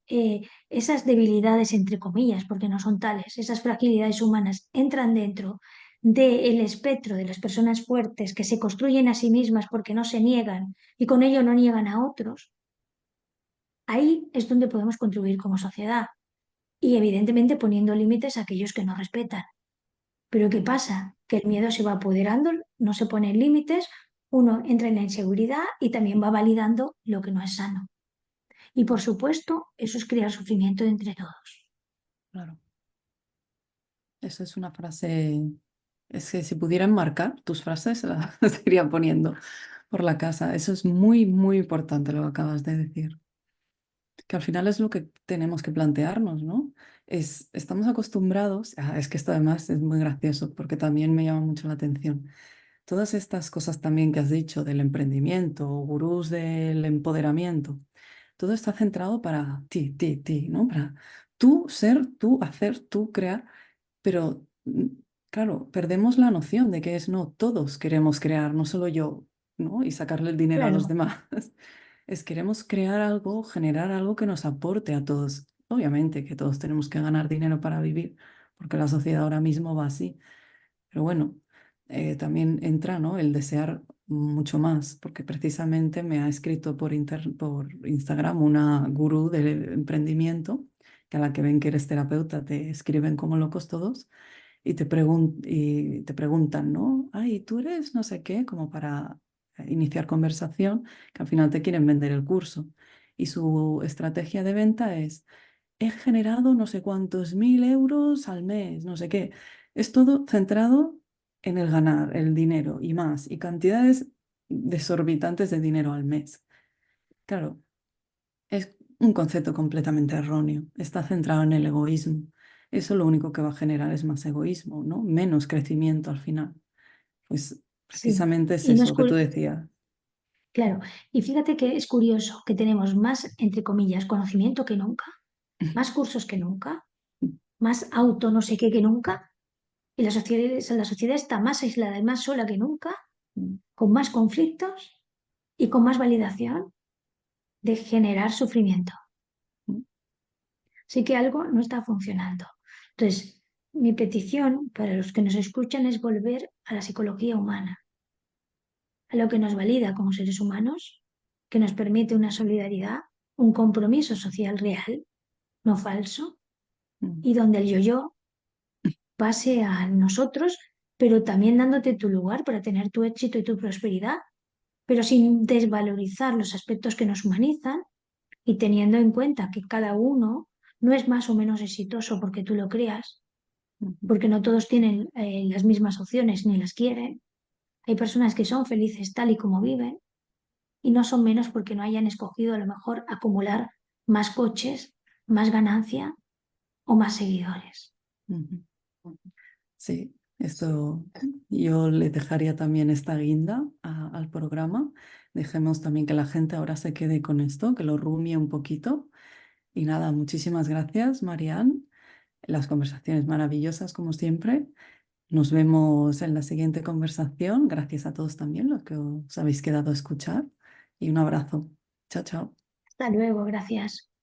S2: esas debilidades, entre comillas, porque no son tales, esas fragilidades humanas entran dentro del espectro de las personas fuertes que se construyen a sí mismas porque no se niegan y con ello no niegan a otros, ahí es donde podemos contribuir como sociedad y evidentemente poniendo límites a aquellos que no respetan. Pero ¿qué pasa? Que el miedo se va apoderando, no se ponen límites, uno entra en la inseguridad y también va validando lo que no es sano. Y por supuesto, eso es crear sufrimiento entre todos.
S1: claro. Eso es una frase, es que si pudieran marcar tus frases, las iría poniendo por la casa. Eso es muy, muy importante lo que acabas de decir. Que al final es lo que tenemos que plantearnos, ¿no? Estamos acostumbrados, es que esto además es muy gracioso porque también me llama mucho la atención. Todas estas cosas también que has dicho del emprendimiento, gurús del empoderamiento, todo está centrado para ti, ¿no? Para tú ser, tú hacer, tú crear, pero claro, perdemos la noción de que es no, todos queremos crear, no solo yo, ¿no? Y sacarle el dinero a los
S2: Claro,
S1: demás. Queremos crear algo, generar algo que nos aporte a todos. Obviamente que todos tenemos que ganar dinero para vivir, porque la sociedad ahora mismo va así. Pero bueno, también entra, ¿no? El desear mucho más, porque precisamente me ha escrito por Instagram una gurú del emprendimiento, que a la que ven que eres terapeuta te escriben como locos todos y te preguntan, ¿no? Ay, tú eres no sé qué, como para iniciar conversación, que al final te quieren vender el curso. Y su estrategia de venta es he generado no sé cuántos mil euros al mes, no sé qué. Es todo centrado en el ganar, el dinero y más, y cantidades desorbitantes de dinero al mes. Claro, es un concepto completamente erróneo. Está centrado en el egoísmo. Eso lo único que va a generar es más egoísmo, ¿no? Menos crecimiento al final. Pues
S2: sí.
S1: precisamente es
S2: Y no es
S1: eso que tú decías.
S2: claro. Y fíjate que es curioso que tenemos más, entre comillas, conocimiento que nunca, más cursos que nunca, más auto no sé qué que nunca, y la sociedad está más aislada y más sola que nunca, con más conflictos y con más validación de generar sufrimiento. Así que algo no está funcionando. Entonces, mi petición para los que nos escuchan es volver a la psicología humana, a lo que nos valida como seres humanos, que nos permite una solidaridad, un compromiso social real, no falso, y donde el yo-yo pase a nosotros, pero también dándote tu lugar para tener tu éxito y tu prosperidad, pero sin desvalorizar los aspectos que nos humanizan y teniendo en cuenta que cada uno no es más o menos exitoso porque tú lo creas, porque no todos tienen las mismas opciones ni las quieren. Hay personas que son felices tal y como viven y no son menos porque no hayan escogido a lo mejor acumular más coches, más ganancia o más seguidores.
S1: Ujú. Sí, esto yo le dejaría también esta guinda al programa. Dejemos también que la gente ahora se quede con esto, que lo rumie un poquito. Y nada, muchísimas gracias, Marianne. Las conversaciones maravillosas, como siempre. Nos vemos en la siguiente conversación. Gracias a todos también los que os habéis quedado a escuchar. Y un abrazo. Chao, chao.
S2: Hasta luego, gracias.